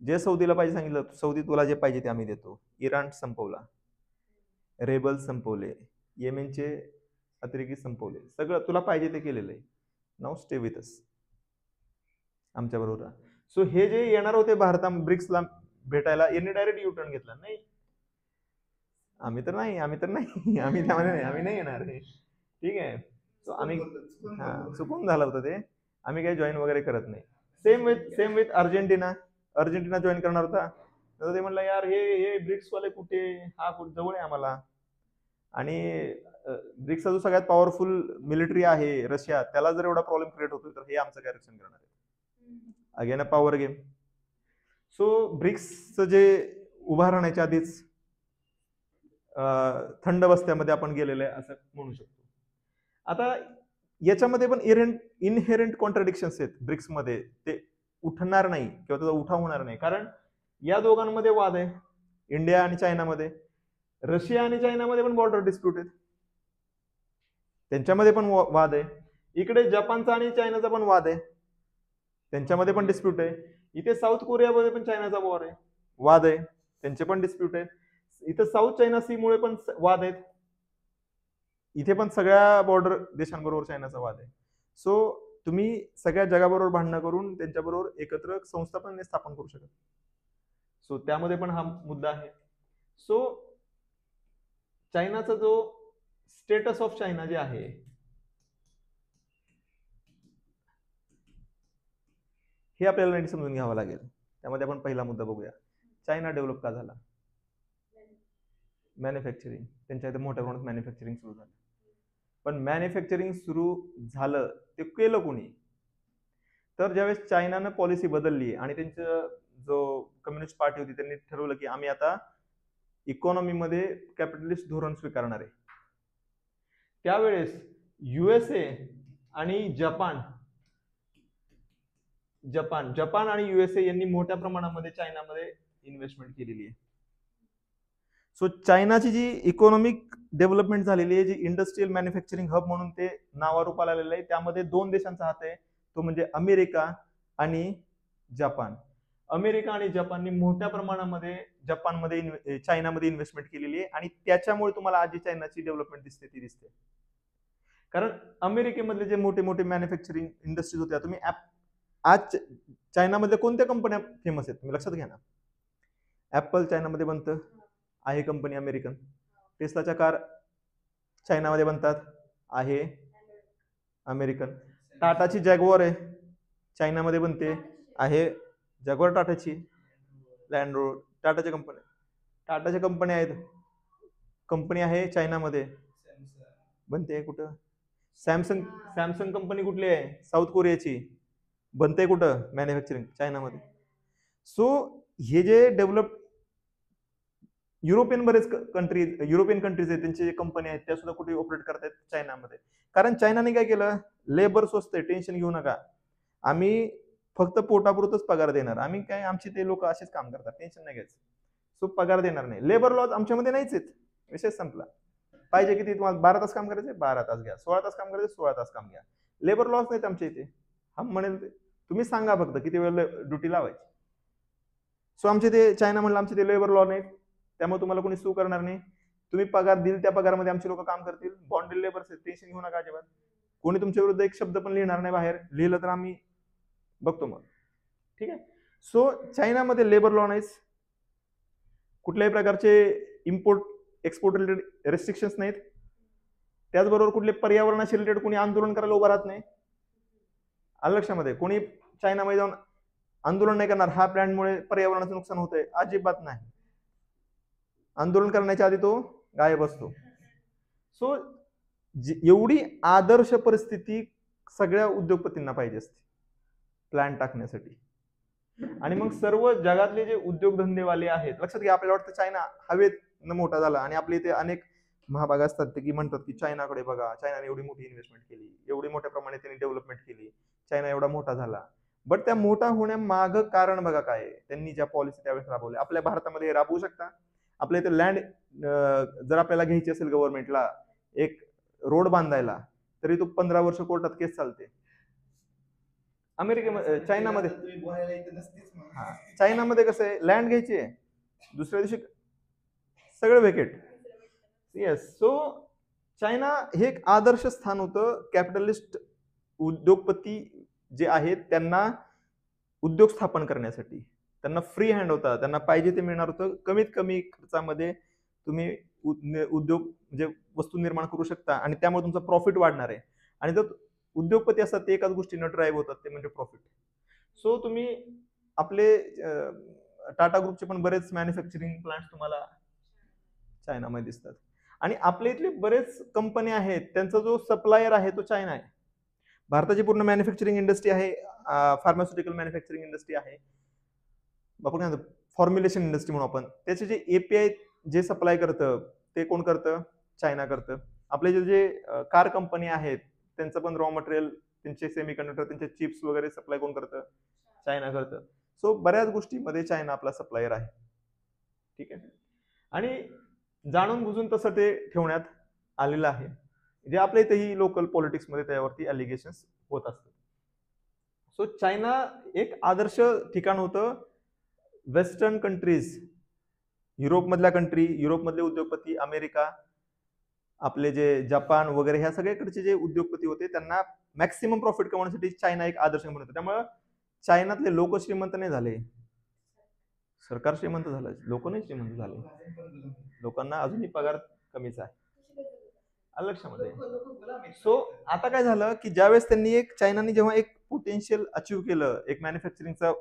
जे सौदीला पाहिजे सांगितलं, सौदी तुला जे पाहिजे ते आम्ही देतो. इराण संपवला, रेबल संपवले, येमेनचे अतिरेकी संपवले, सगळं तुला पाहिजे ते केलेलं आहे. नाव स्टे विथ अस, आमच्या बरोबर. सो हे जे येणार होते भारता ब्रिक्सला भेटायला, यांनी डायरेक्ट यू टर्न घेतला. नाही आम्ही तर नाही आम्ही त्यामध्ये आम्ही नाही येणार आहे. ठीक आहे. सो आम्ही चुकून झालं होतं ते, आम्ही काही जॉईन वगैरे करत नाही. सेम विथ अर्जेंटिना जॉईन करणार होता, तर ते म्हणलं यार हे ब्रिक्स वाले कुठे, हा कुठे जवळ आहे आम्हाला. आणि ब्रिक्सचा जो सगळ्यात पॉवरफुल मिलिटरी आहे रशिया, त्याला जर एवढा प्रॉब्लेम क्रिएट होतो तर हे आमचं काय रक्षण करणार आहे? Again a power game. So ब्रिक्सचं जे उभा राहण्याच्या आधीच थंड बस्त्यामध्ये आपण गेलेलं आहे असं म्हणू शकतो. आता याच्यामध्ये पण इनहेरंट कॉन्ट्रडिक्शन्स आहेत ब्रिक्समध्ये, ते उठणार नाही किंवा त्याचा उठाव होणार नाही. कारण या दोघांमध्ये वाद आहे, इंडिया आणि चायनामध्ये. रशिया आणि चायनामध्ये पण बॉर्डर डिस्प्यूट आहेत, त्यांच्यामध्ये पण वाद आहे. इकडे जपानचा आणि चायनाचा पण वाद आहे, त्यांच्यामध्ये पण डिस्प्यूट आहे. इथे साऊथ कोरियामध्ये पण चायनाचा वॉर आहे, वाद आहे, त्यांचे पण डिस्प्यूट आहेत. इथं साऊथ चायना सी मुळे पण वाद आहेत, इथे पण सगळ्या बॉर्डर देशांबरोबर चायनाचा वाद आहे. सो तुम्ही सगळ्या जगाबरोबर भांडणं करून त्यांच्याबरोबर एकत्र संस्था पण स्थापन करू शकत. सो त्यामध्ये पण हा मुद्दा आहे. सो चायनाचा जो स्टेटस ऑफ चायना जे आहे, हे आपल्याला नीट समजून घ्यावं लागेल. त्यामध्ये आपण पहिला मुद्दा बघूया, चायना डेव्हलप का झाला? मॅन्युफॅक्चरिंग. त्यांच्या इथे मोठ्या प्रमाणात मॅन्युफॅक्चरिंग सुरू झालं. पण मॅन्युफॅक्चरिंग सुरू झालं ते केलं कोणी? तर ज्यावेळेस चायनानं पॉलिसी बदलली आणि त्यांचं जो कम्युनिस्ट पार्टी होती त्यांनी ठरवलं की आम्ही आता इकॉनॉमीमध्ये कॅपिटलिस्ट धोरण स्वीकारणार आहे, त्यावेळेस युएसए आणि जपान आणि युएसए यांनी मोठ्या प्रमाणामध्ये चायनामध्ये इन्व्हेस्टमेंट केलेली आहे. सो चायनाची जी इकॉनॉमिक डेव्हलपमेंट झालेली आहे, जी इंडस्ट्रियल मॅन्युफॅक्चरिंग हब म्हणून ते नावारूपाला आलेलं आहे, त्यामध्ये दोन देशांचा हात आहे, तो म्हणजे अमेरिका आणि जपान. अमेरिका आणि जपानने मोठ्या प्रमाणामध्ये चायनामध्ये इन्व्हेस्टमेंट केलेली आहे आणि त्याच्यामुळे तुम्हाला आज जी चायनाची डेव्हलपमेंट दिसते ती दिसते. कारण अमेरिकेमधले जे मोठे मोठे मॅन्युफॅक्चरिंग इंडस्ट्रीज होत्या, तुम्ही आज चायनामध्ये कोणत्या कंपन्या फेमस आहेत तुम्ही लक्षात घ्या ना. ऍपल चायनामध्ये बनतं, आहे कंपनी अमेरिकन. टेस्लाच्या कार चायनामध्ये बनतात, आहे अमेरिकन. टाटाची जॅगवार आहे, चायनामध्ये बनते, आहे जॅगवार. टाटाची लँड रोड, टाटाच्या कंपन्या आहेत, कंपनी आहे चायनामध्ये, बनते कुठं? सॅमसंग कंपनी कुठली आहे? साऊथ कोरियाची, बनते कुठं? मॅन्युफॅक्चरिंग चायनामध्ये. सो हे जे डेव्हलप युरोपियन कंट्रीज आहेत, त्यांचे कंपनी आहेत, त्या सुद्धा कुठे ऑपरेट करतात? चायनामध्ये. कारण चायनाने काय केलं? लेबर स्वस्त आहे, टेन्शन घेऊ नका, आम्ही फक्त पोटापुरतच पगार देणार, आम्ही काय आमचे ते लोक असेच काम करतात, टेन्शन नाही घ्यायचं. सो पगार देणार नाही. लेबर लॉज आमच्यामध्ये नाहीच आहेत, विषय संपला. पाहिजे किती तुम्हाला? 12 तास काम करायचे, 12 तास घ्या. 16 तास काम करायचे, 16 तास काम घ्या. लेबर लॉज नाहीत आमच्या इथे. हा म्हणेल तुम्ही सांगा फक्त किती वेळ ड्युटी लावायची. सो आमचे ते चायना म्हणलं आमचे ते लेबर लॉ नाहीत, त्यामुळे तुम्हाला कोणी सू करणार नाही. तुम्ही पगार दिल त्या पगारामध्ये आमचे लोक काम करतील, बॉन्डेड लेबर, टेन्शन घेऊ नका अजिबात. कोणी तुमच्या विरुद्ध एक शब्द पण लिहिणार नाही बाहेर, लिहिलं तर आम्ही बघतो मग. ठीक आहे. सो चायनामध्ये लेबर लॉ नाहीच, कुठल्याही प्रकारचे इम्पोर्ट एक्सपोर्ट रिलेटेड रेस्ट्रिक्शन्स नाहीत. त्याचबरोबर कुठले पर्यावरणाशी रिलेटेड कोणी आंदोलन करायला उभं राहत नाही. आलं लक्षामध्ये? कोणी चायनामध्ये जाऊन आंदोलन नाही करणार, हा प्लॅनमुळे पर्यावरणाचं नुकसान होतंय, अजिबात नाही. आंदोलन करण्याच्या आधी तो गायब असतो. सो एवढी आदर्श परिस्थिती सगळ्या उद्योगपतींना पाहिजे असते प्लॅन टाकण्यासाठी. आणि मग सर्व जगातले जे उद्योगधंदेवाले आहेत, लक्षात घ्या, आपल्याला वाटतं चायना हवेत मोठा झाला आणि आपल्या इथे अनेक महाभाग असतात ते की म्हणतात की चायनाकडे बघा, चायनाने एवढी मोठी इन्व्हेस्टमेंट केली, एवढी मोठ्या प्रमाणात त्यांनी डेव्हलपमेंट केली, चायना एवढा मोठा झाला. बट त्या मोठा होण्यामाग कारण बघा काय आहे, त्यांनी ज्या पॉलिसी त्यावेळेस राबवल्या. आपल्या भारतामध्ये हे राबवू शकता. आपल्या इथे लँड जर आपल्याला घ्यायची असेल गव्हर्नमेंटला एक रोड बांधायला, तरी तो 15 वर्ष कोर्टात केस चालते. अमेरिकेमध्ये, चायनामध्ये, तुम्ही बोलायला इथे नसतेच मग. हा, चायनामध्ये कसं आहे, लँड घ्यायची आहे, दुसऱ्या दिवशी सगळं वेकेट. येस. सो चायना हे एक आदर्श स्थान होतं कॅपिटलिस्ट उद्योगपती जे आहेत त्यांना उद्योग स्थापन करण्यासाठी. त्यांना फ्री हँड होता, त्यांना पाहिजे ते मिळणार होतं. कमीत कमी खर्चामध्ये तुम्ही उद्योग म्हणजे वस्तू निर्माण करू शकता आणि त्यामुळे तुमचं प्रॉफिट वाढणार आहे. आणि जर उद्योगपती असतात ते एकाच गोष्टीनं ड्राईव्ह होतात, ते म्हणजे प्रॉफिट. सो तुम्ही आपले टाटा ग्रुपचे पण बरेच मॅन्युफॅक्चरिंग प्लांट तुम्हाला चायनामध्ये दिसतात. आणि आपल्या इथले बरेच कंपन्या आहेत, त्यांचा जो सप्लायर आहे तो चायना आहे. भारताची पूर्ण मॅन्युफॅक्चरिंग इंडस्ट्री आहे, फार्मास्युटिकल मॅन्युफॅक्चरिंग इंडस्ट्री आहे, आपण काय म्हणतो फॉर्म्युलेशन इंडस्ट्री म्हणून आपण. त्याचे जे एपीआय जे सप्लाय करतं ते कोण करतं? चायना करतं. आपले जे कार कंपनी आहेत त्यांचं पण रॉ मटेरियल, त्यांचे सेमीकंडक्टर, त्यांचे चिप्स वगैरे सप्लाय कोण करतं? चायना करतं. सो बऱ्याच गोष्टीमध्ये चायना आपला सप्लायर आहे. ठीक आहे. आणि जाणून बुजून तसं ते ठेवण्यात आलेलं आहे. जे आपल्या इथेही लोकल पॉलिटिक्समध्ये त्यावरती अलिगेशन्स होत असतात. सो चायना एक आदर्श ठिकाण होतं. वेस्टर्न कंट्रीज, युरोपमधल्या कंट्री, युरोपमधले उद्योगपती, अमेरिका, आपले जे जपान वगैरे ह्या सगळ्याकडचे जे उद्योगपती होते त्यांना मॅक्सिमम प्रॉफिट कमवण्यासाठी चायना एक आदर्श म्हणत होता. त्यामुळे चायनातले लोक श्रीमंत नाही झाले, सरकार श्रीमंत झालं, लोक नाही श्रीमंत झाले. लोकांना अजूनही पगार कमीच आहे लक्षामध्ये. सो आता काय झालं की ज्यावेळेस त्यांनी चायनाने जेव्हा एक पोटेन्शियल अचीव्ह केलं, एक मॅन्युफॅक्चरिंगचं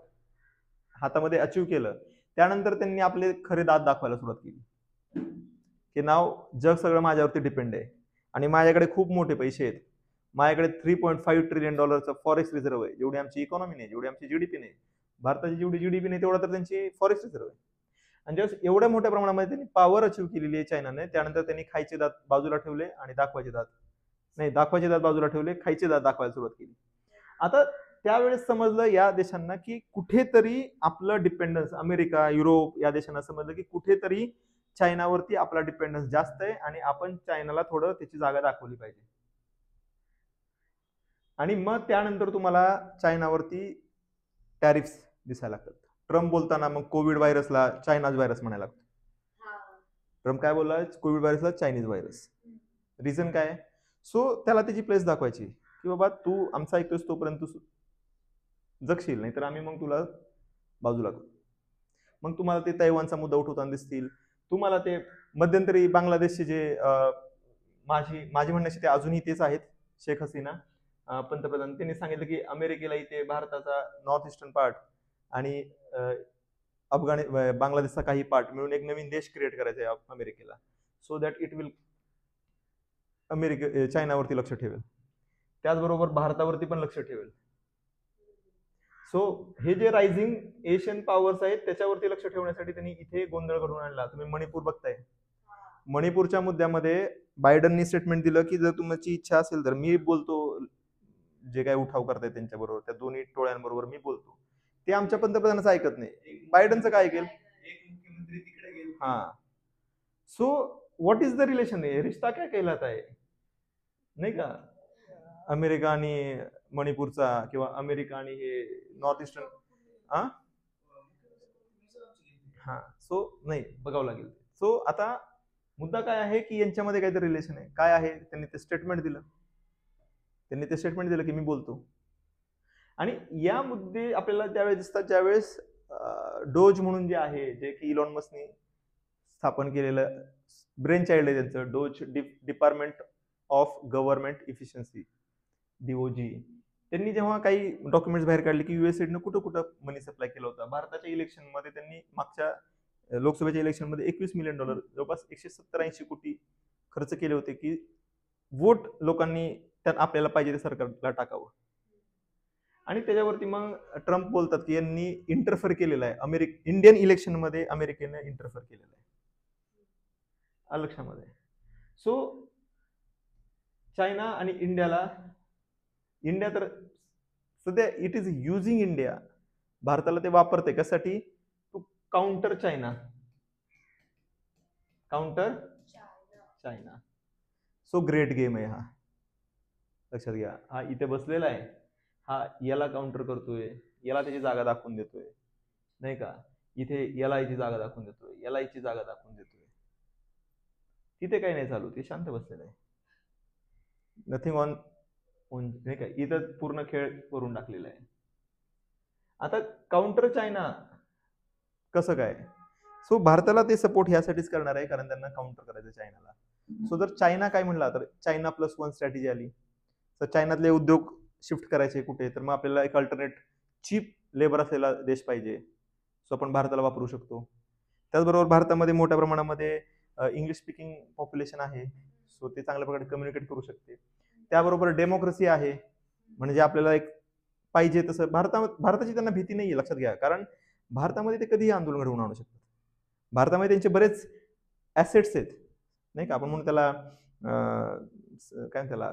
हातामध्ये अचीव्ह केलं, त्यानंतर त्यांनी आपले खरे दात दाखवायला सुरुवात केली की नाव जग सगळं माझ्यावरती डिपेंड आहे आणि माझ्याकडे खूप मोठे पैसे आहेत. माझ्याकडे $3.5 ट्रिलियन फॉरेक्स रिझर्व्ह आहे. जेवढी आमची इकॉनॉमी नाही, जेवढी आमची जीडीपी नाही, भारताची जेवढी जीडीपी नाही तेवढा तर त्यांची फॉरेक्स रिझर्व्ह आहे. आणि ज्यावेळेस एवढ्या मोठ्या प्रमाणामध्ये त्यांनी पॉवर अचीव्ह केलेली आहे चायनाने, त्यानंतर त्यांनी खायचे दात बाजूला ठेवले आणि दाखवायचे दात बाजूला ठेवले, खायचे दात दाखवायला सुरुवात केली. आता त्यावेळेस समजलं या देशांना की कुठेतरी आपलं डिपेंडन्स, अमेरिका, युरोप या देशांना समजलं की कुठेतरी चायनावरती आपला डिपेंडन्स जास्त आहे आणि आपण चायनाला थोडं त्याची जागा दाखवली पाहिजे. आणि मग त्यानंतर तुम्हाला चायनावरती टॅरिफ्स दिसायला लागतात. ट्रम्प बोलताना मग कोविड व्हायरसला चायनाज व्हायरस म्हणायला लागतो. ट्रम्प काय बोलला? कोविड व्हायरसला चायनीज व्हायरस. रिझन काय? सो त्याला त्याची प्लेस दाखवायची की बाबा तू आमचा ऐकतोस तोपर्यंत जगशील, नाहीतर आम्ही मग तुला बाजूला करू. मग तुम्हाला ते तैवानचा मुद्दा उठवताना दिसतील. तुम्हाला ते मध्यंतरी बांगलादेशचे जे माझी म्हणण्याचे ते अजूनही तेच आहेत, शेख हसीना पंतप्रधान, त्यांनी सांगितलं की अमेरिकेला इथे भारताचा नॉर्थ ईस्टर्न पार्ट आणि बांगलादेशचा काही पार्ट मिळून एक नवीन देश क्रिएट करायचा आहे अमेरिकेला, सो दॅट इट विल चायनावरती लक्ष ठेवेल, त्याचबरोबर भारतावरती पण लक्ष ठेवेल. सो हे जे रायझिंग एशियन पॉवर्स आहेत त्याच्यावरती लक्ष ठेवण्यासाठी त्यांनी इथे गोंधळ घडवून आणला. तुम्ही मणिपूर बघताय. मणिपूरच्या मुद्द्यामध्ये बायडननी स्टेटमेंट दिलं की जर तुमची इच्छा असेल तर मी बोलतो, जे काय उठाव करतायत त्यांच्याबरोबर, त्या दोन्ही टोळ्यांबरोबर मी बोलतो. ते आमच्या पंतप्रधानाचं ऐकत नाही, बायडनचं काय ऐकेल? हा. So what is the relation? रिश्ता काय कहलाता है, नाही का? अमेरिका आणि मणिपूरचा किंवा अमेरिका आणि हे नॉर्थ ईस्टर्न. हा. सो नाही, बघावं लागेल. सो आता मुद्दा काय आहे की यांच्यामध्ये काहीतरी रिलेशन आहे. काय आहे? त्यांनी ते स्टेटमेंट दिलं की मी बोलतो. आणि या मुद्दे आपल्याला त्यावेळेस दिसतात ज्यावेळेस डोज म्हणून जे आहे, जे की इलॉन मस्कने स्थापन केलेलं ब्रेन चाइल्ड आहे त्यांचं, dose, department of government efficiency, DOG. त्यांनी जेव्हा काही डॉक्युमेंट्स बाहेर काढले की युएसएडनं कुठं कुठं मनी सप्लाय केला होता. भारताच्या इलेक्शनमध्ये त्यांनी मागच्या लोकसभेच्या इलेक्शनमध्ये $21 मिलियन, जवळपास 170-80 कोटी खर्च केले होते की वोट लोकांनी त्यात आपल्याला पाहिजे ते सरकारला टाकावं. आणि त्याच्यावरती मग ट्रम्प बोलतात की यांनी इंटरफेअर केलेला आहे इंडियन इलेक्शनमध्ये, अमेरिकेने इंटरफेअर केलेला आहे लक्षामध्ये. सो चायना आणि इंडिया तर सध्या इट इज युझिंग इंडिया, भारताला ते वापरते कशासाठी, to counter China, counter China. So great game आहे हा, लक्षात घ्या. हा इथे बसलेला आहे, हा याला काउंटर करतोय, याला त्याची जागा दाखवून देतोय, नाही का. इथे याला याची जागा दाखवून देतोय, याला याची जागा दाखवून देतोय. तिथे काही नाही चालू, ते शांत बसलेलं आहे, नथिंग ऑन, नाही का. इथं पूर्ण खेळ करून टाकलेला आहे. आता काउंटर चायना कसं काय. सो भारताला ते सपोर्ट ह्यासाठीच करणार आहे कारण त्यांना काउंटर करायचं चायनाला. सो जर चायना काय म्हणला तर चायना +1 स्ट्रॅटेजी आली, तर चायनातले उद्योग शिफ्ट करायचे कुठे, तर मग आपल्याला एक अल्टरनेट चीप लेबर असलेला देश पाहिजे. सो आपण भारताला वापरू शकतो. त्याचबरोबर भारतामध्ये मोठ्या प्रमाणामध्ये इंग्लिश स्पीकिंग पॉप्युलेशन आहे, सो ते चांगल्या प्रकारे कम्युनिकेट करू शकते. त्याबरोबर डेमोक्रेसी आहे, म्हणजे आपल्याला एक पाहिजे तसं भारताची त्यांना भीती नाही आहे, लक्षात घ्या. कारण भारतामध्ये ते कधीही आंदोलन घडवून आणू शकतात. भारतामध्ये त्यांचे बरेच ॲसेट्स आहेत, नाही का. आपण म्हणून त्याला काय त्याला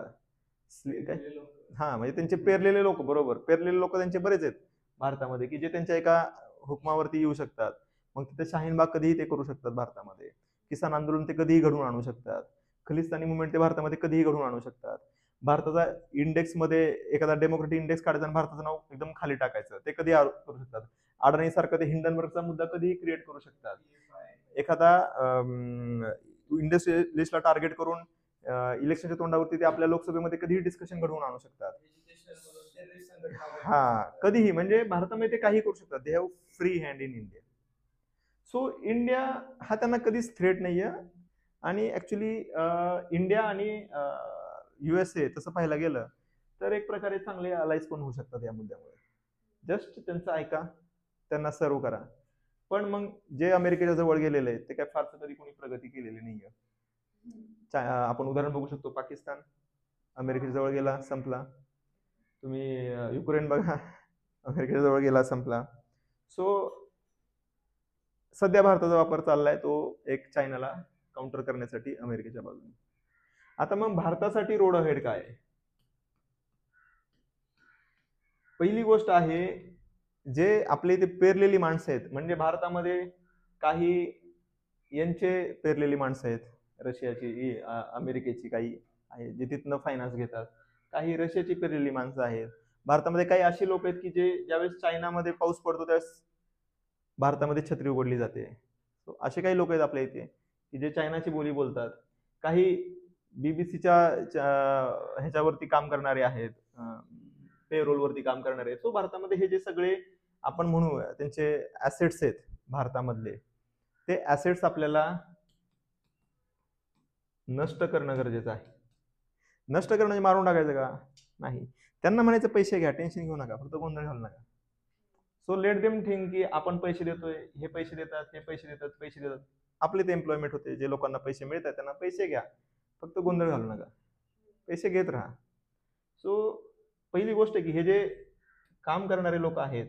काय, हा म्हणजे त्यांचे पेरलेले लोक, बरोबर, पेरलेले लोक त्यांचे बरेच आहेत भारतामध्ये, की जे त्यांच्या एका हुकमावरती येऊ शकतात. मग तिथे शाहीनबाग कधीही ते करू शकतात भारतामध्ये, किसान आंदोलन ते कधीही घडवून आणू शकतात, खलिस्तानी मुवमेंट ते भारतामध्ये कधीही घडवून आणू शकतात. भारताचा इंडेक्समध्ये एखादा डेमोक्रेटिक इंडेक्स काढायचा आणि भारताचं नाव एकदम खाली टाकायचं, ते कधी करू शकतात. अडाणी सारखं ते हिंडनबर्गचा मुद्दा कधीही क्रिएट करू शकतात. एखादा इंडस्ट्रियलिस्टला टार्गेट करून इलेक्शनच्या तोंडावरती ते आपल्या लोकसभेमध्ये कधीही डिस्कशन घडवून आणू शकतात. हा, कधीही, म्हणजे भारतामध्ये ते काही करू शकतात. They have free hand in India. So India हा त्यांना कधीच थ्रेट नाहीये. आणि ऍक्च्युली इंडिया आणि USA तसं पाहायला गेलं तर एक प्रकारे चांगले अलाइज पण होऊ शकतात या मुद्द्यामुळे. जस्ट त्यांचं ऐका, त्यांना सर्व करा. पण मग जे अमेरिकेच्या जवळ गेलेले आहेत ते काय फारसं कधी कोणी प्रगती केलेली नाहीये. आपण उदाहरण बघू शकतो, पाकिस्तान अमेरिकेच्या जवळ गेला, संपला. तुम्ही युक्रेन बघा, अमेरिकेच्या जवळ गेला, संपला. सो सध्या भारताचा वापर चाललाय तो एक चायनाला काउंटर करण्यासाठी अमेरिकेच्या बाजूने. आता मग भारतासाठी रोड अहेड काय आहे. पहिली गोष्ट आहे, जे आपले इथे पेरलेली माणसं आहेत, म्हणजे भारतामध्ये काही यांचे पेरलेली माणसं आहेत, रशियाची, अमेरिकेची काही आहे जे तिथनं फायनान्स घेतात, काही रशियाची पेरलेली माणसं आहेत. भारतामध्ये काही अशी लोक आहेत की जे ज्यावेळेस चायनामध्ये पाऊस पडतो त्यावेळेस भारतामध्ये छत्री उघडली जाते. असे काही लोक आहेत आपल्या इथे की जे चायनाची बोली बोलतात. काही बीबीसीच्या ह्याच्यावरती काम करणारे आहेत, पेरोलवरती काम करणारे आहेत. सो भारतामध्ये हे जे सगळे आपण म्हणू त्यांचे ऍसेट्स आहेत भारतामधले, ते ऍसेट्स आपल्याला नष्ट करणं गरजेचं आहे. नष्ट करणं म्हणजे मारून टाकायचं का नाही, त्यांना म्हणायचं पैसे घ्या, टेन्शन घेऊ नका, फक्त गोंधळ घालू नका. सो लेट देम थिंक की आपण पैसे देतोय, हे पैसे देतात, हे पैसे देतात, पैसे देतात. आपले ते एम्प्लॉयमेंट होते, जे लोकांना पैसे मिळतात त्यांना पैसे घ्या, फक्त गोंधळ घालू नका, पैसे घेत राहा. सो पहिली गोष्ट की हे जे काम करणारे लोक आहेत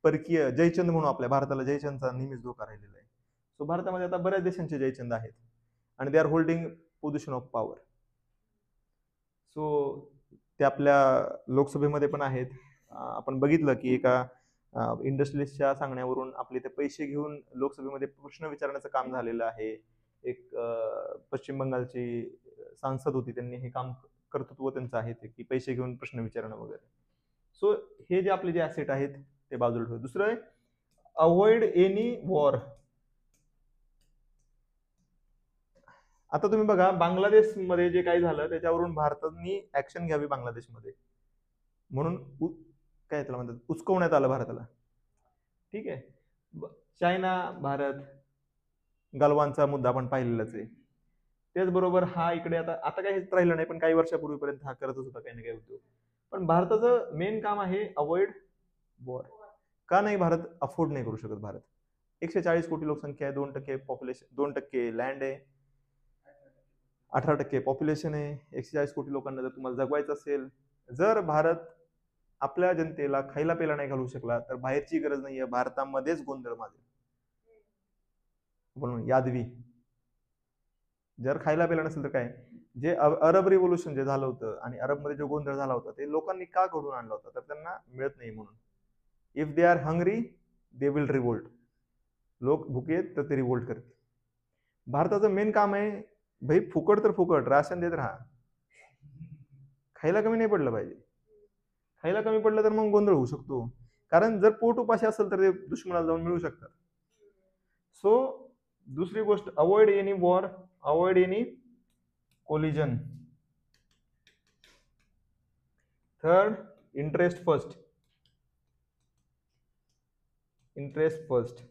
परकीय, जयचंद म्हणून, आपल्या भारताला जयचंदचा नेहमीच धोका राहिलेला आहे. सो भारतामध्ये आता बऱ्याच देशांचे जयचंद आहेत आणि they are holding position of power. So ते आपल्या लोकसभेमध्ये पण आहेत. आपण बघितलं की एका इंडस्ट्रियलिस्टच्या सांगण्यावरून आपले ते पैसे घेऊन लोकसभेमध्ये प्रश्न विचारण्याचं काम झालेलं आहे. एक पश्चिम बंगालची सांसद होती, त्यांनी हे काम, कर्तृत्व त्यांचं आहे ते की पैसे घेऊन प्रश्न विचारणं वगैरे. सो हे जे आपले जे ऍसेट आहेत ते बाजूला ठेवू. दुसरं आहे अवॉइड एनी वॉर. आता तुम्ही बघा, बांगलादेशमध्ये जे काही झालं त्याच्यावरून भारताने ऍक्शन घ्यावी बांगलादेशमध्ये म्हणून काय त्याला म्हणतात, उचकवण्यात आलं भारताला. ठीक आहे. चायना भारत गलवानचा मुद्दा आपण पाहिलेलाच आहे. त्याचबरोबर हा इकडे आता काही राहिलं नाही, पण काही वर्षापूर्वीपर्यंत हा करतच होता काही ना काही उद्योग. पण भारताचं मेन काम आहे अवॉइड वॉर. का नाही, भारत अफोर्ड नाही करू शकत. भारत 140 कोटी लोकसंख्या आहे, 2% पॉप्युलेशन, 2% लँड आहे, 18% पॉप्युलेशन आहे. 140 कोटी लोकांना जर तुम्हाला जगवायचं असेल, जर भारत आपल्या जनतेला खायला प्यायला नाही घालू शकला तर बाहेरची गरज नाहीये, भारतामध्येच गोंधळ माजेल. म्हणून यादवी जर खायला प्यायला नसेल तर काय, जे अरब रिव्होल्युशन जे झालं होतं आणि अरबमध्ये जो गोंधळ झाला होता ते लोकांनी का घडवून आणला होता, तर त्यांना मिळत नाही म्हणून. If they are hungry they will revolt. लोक भुके आहेत तर ते रिवोल्ट करतील. भारताचं मेन काम आहे भाई, फुकट तर फुकट राशन देत राहा, खायला कमी नाही पडलं पाहिजे. खायला कमी पडलं तर मग गोंधळ होऊ शकतो, कारण जर पोट उपाशी असेल तर ते दुश्मनाला जाऊन मिळू शकतात. सो दुसरी गोष्ट, avoid any war, avoid any collision. Third, interest first. Interest first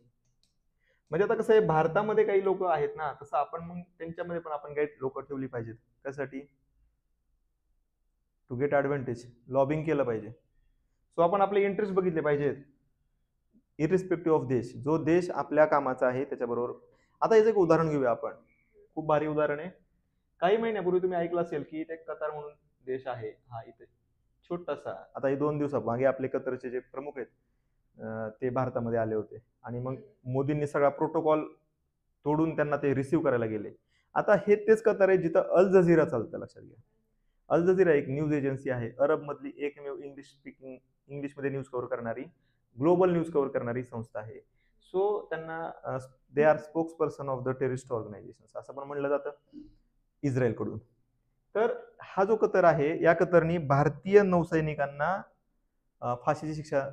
म्हणजे आता कसं आहे, भारतामध्ये काही लोक आहेत ना, तसं आपण मग त्यांच्यामध्ये पण आपण काही लोक ठेवली पाहिजेत. त्यासाठी टू गेट ऍडव्हान्टेज लॉबिंग केलं पाहिजे. सो आपण आपले इंटरेस्ट बघितले पाहिजेत इरिस्पेक्टिव्ह ऑफ देश. जो देश आपल्या कामाचा आहे त्याच्याबरोबर. आता याचं एक उदाहरण घेऊया आपण, खूप भारी उदाहरण आहे. काही महिन्यापूर्वी तुम्ही ऐकलं असेल की एक कतार म्हणून देश आहे, हा इथे छोटासा. आता हे 2 दिवसामागे आपले कतारचे जे प्रमुख आहेत ते भारतामध्ये आले होते आणि मग मोदींनी सगळा प्रोटोकॉल तोडून त्यांना ते रिसीव्ह करायला गेले. आता हे तेच कतार आहे जिथं अल जझीरा चालतं, लक्षात घ्या. अल जझीरा एक न्यूज एजन्सी आहे, अरब मधली एकमेव इंग्लिशमध्ये न्यूज कव्हर करणारी, ग्लोबल न्यूज कव्हर करणारी संस्था आहे. सो त्यांना they are spokesperson of the terrorist organisation असं पण म्हणलं जातं इस्रायलकडून. तर हा जो कतर आहे, या कतरनी भारतीय नौसैनिकांना फाशीची शिक्षा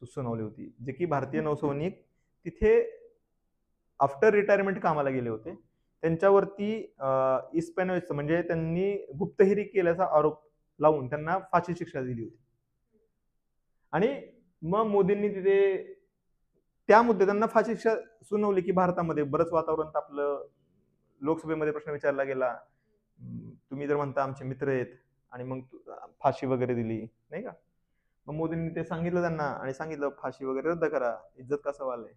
सुनावली होती, जे की भारतीय नौसैनिक तिथे आफ्टर रिटायरमेंट कामाला गेले होते. त्यांच्यावरती इस्पॅनोइज म्हणजे त्यांनी गुप्तहेरी केल्याचा आरोप लावून त्यांना फाशी शिक्षा दिली होती. आणि मग मोदींनी तिथे त्या मुद्दे त्यांना फाशी शिक्षा सुनावली की भारतामध्ये बरंच वातावरण तापलं. लोकसभेमध्ये प्रश्न विचारला गेला, तुम्ही जर म्हणता आमचे मित्र आहेत आणि मग फाशी वगैरे दिली नाही का. मग मोदींनी ते सांगितलं त्यांना आणि सांगितलं फाशी वगैरे रद्द करा, इज्जत का सवाल आहे,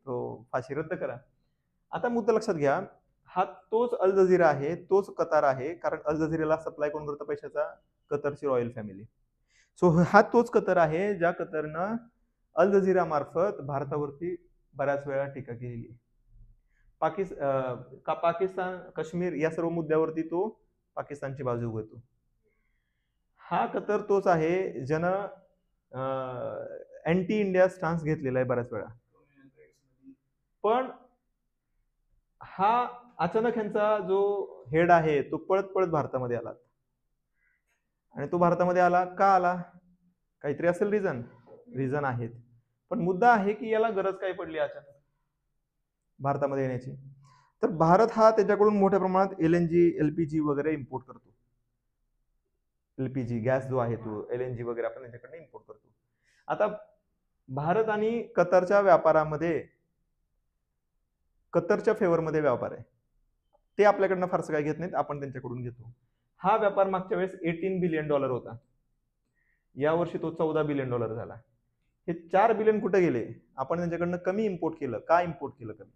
तो फाशी रद्द करा. आता मुद्दा लक्षात घ्या, हा तोच अल जझीरा आहे, तोच कतार आहे, कारण अल जझीराला सप्लाय कोण करतं पैशाचा, कतरची रॉयल फॅमिली. सो हा तोच कतर आहे ज्या कतरनं अल जझीरा मार्फत भारतावरती बऱ्याच वेळा टीका केलेली. पाकिस्तान, काश्मीर या सर्व मुद्द्यावरती तो पाकिस्तानची बाजू घेतो. हा कतर तोच आहे ज्यानं अँटी इंडिया स्टान्स घेतलेला आहे बऱ्याच वेळा. पण हा अचानक ह्यांचा जो हेड आहे तो पळत पळत भारतामध्ये आला. आणि तो भारतामध्ये आला का आला, काहीतरी असेल रिझन आहेत. पण मुद्दा आहे की याला गरज काय पडली अचानक भारतामध्ये येण्याची. तर भारत हा त्याच्याकडून मोठ्या प्रमाणात LNG LPG वगैरे इम्पोर्ट करतो. LPG गॅस जो आहे तो LNG वगैरे आपण त्याच्याकडे इम्पोर्ट करतो. आता भारत आणि कतारच्या व्यापारामध्ये कतरच्या फेवरमध्ये व्यापार आहे, ते आपल्याकडनं फारसं काय घेत नाहीत, आपण त्यांच्याकडून घेतो. हा व्यापार मागच्या वेळेस $18 बिलियन होता, यावर्षी तो $14 बिलियन झाला. हे 4 बिलियन कुठे गेले, आपण त्यांच्याकडनं कमी इम्पोर्ट केलं. का इम्पोर्ट केलं कमी,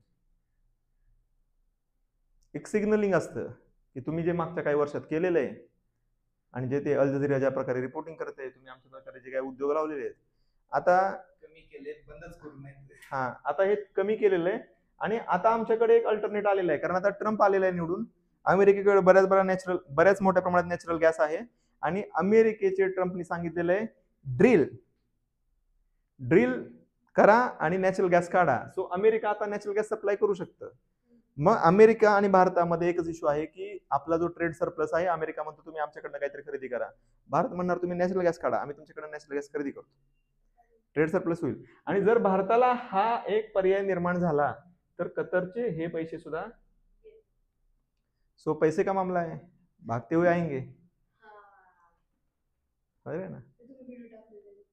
एक सिग्नलिंग असतं की तुम्ही जे मागच्या काही वर्षात केलेलं आहे आणि जे ते अल जझीरा ज्या प्रकारे रिपोर्टिंग करते, तुम्ही आमच्या प्रकारे जे काही उद्योग लावलेले आहेत आता कमी केले, बंदच करू नये. हा आता हे कमी केलेलं आहे. आणि आता आमच्याकडे एक अल्टरनेट आलेला आहे, कारण आता ट्रम्प आलेला आहे निवडून. अमेरिकेकडे बऱ्याच मोठ्या प्रमाणात नॅचरल गॅस आहे आणि अमेरिकेचे ट्रम्पनी सांगितलेलं आहे ड्रिल करा आणि नॅचरल गॅस काढा. सो अमेरिका आता नॅचरल गॅस सप्लाय करू शकतं. मग अमेरिका आणि भारतामध्ये एकच इश्यू आहे की आपला जो ट्रेड सरप्लस आहे, अमेरिका म्हणतो तुम्ही आमच्याकडनं काहीतरी खरेदी करा, भारत म्हणणार तुम्ही नॅचरल गॅस काढा, आम्ही तुमच्याकडे नॅचरल गॅस खरेदी करतो, ट्रेड सरप्लस होईल. आणि जर भारताला हा एक पर्याय निर्माण झाला तर कतरचे हे पैसे सुद्धा, सो पैसे का मामला है, भागते हुए आएंगे ना,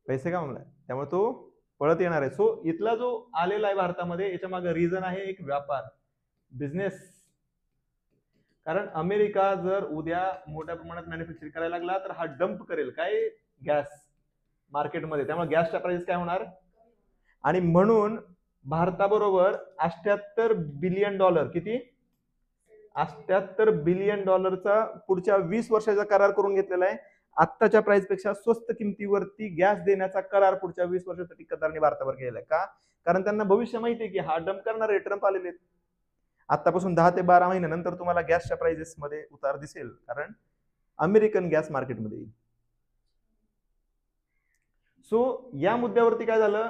पैसे का मामला आहे, त्यामुळे तो पळत येणार आहे. सो इथला जो आलेला आहे भारतामध्ये, याच्या मागे रिझन आहे एक व्यापार, बिझनेस. कारण अमेरिका जर उद्या मोठ्या प्रमाणात मॅन्युफॅक्चरिंग करायला लागला तर हा डंप करेल काय गॅस मार्केटमध्ये, त्यामुळे गॅसच्या प्राइस काय होणार. आणि म्हणून भारताबरोबर $78 बिलियन, किती, $78 बिलियन पुढच्या 20 वर्षाचा करार करून घेतलेला आहे. आत्ताच्या प्राइस पेक्षा स्वस्त किमतीवरती गॅस देण्याचा करार पुढच्या 20 वर्षासाठी कतारने भारतावर केलेला आहे. का, कारण त्यांना भविष्य माहिती आहे की हा डंप करणार आहे, ट्रम्प आलेले आहेत. आतापासून 10 ते 12 महिन्यानंतर तुम्हाला गॅसच्या प्राइजेस मध्ये उतार दिसेल, कारण अमेरिकन गॅस मार्केटमध्ये येईल. सो या मुद्द्यावरती काय झालं,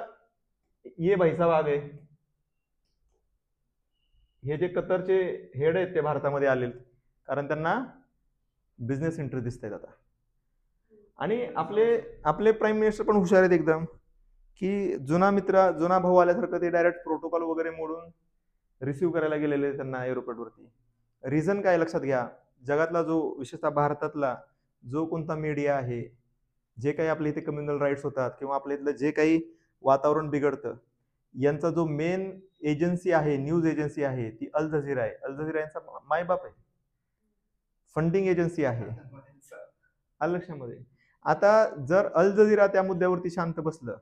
ये भाई साहब आ गए. हे जे कतरचे हेड आहेत ते भारतामध्ये आले, कारण त्यांना बिझनेस इंटरेस्ट दिसत आहेत आता. आणि आपले आपले प्राईम मिनिस्टर पण हुशार आहेत एकदम, की जुना भाऊ आल्यासारखं ते डायरेक्ट प्रोटोकॉल वगैरे मोडून रिसिव्ह करायला गेलेले त्यांना एअरपोर्टवरती. रिझन काय लक्षात घ्या, जगातला जो विशेषतः भारतातला जो कोणता मीडिया आहे, जे काही आपल्या इथे कम्युनल राईट्स होतात किंवा आपल्या इथलं जे काही वातावरण बिघडतं, यांचा जो मेन एजन्सी आहे, न्यूज एजन्सी आहे, ती अल जझीरा आहे. अल जझीरा यांचा मायबाप आहे, फंडिंग एजन्सी आहे. आलं लक्षामध्ये. आता जर अल जझीरा त्या मुद्द्यावरती शांत बसलं,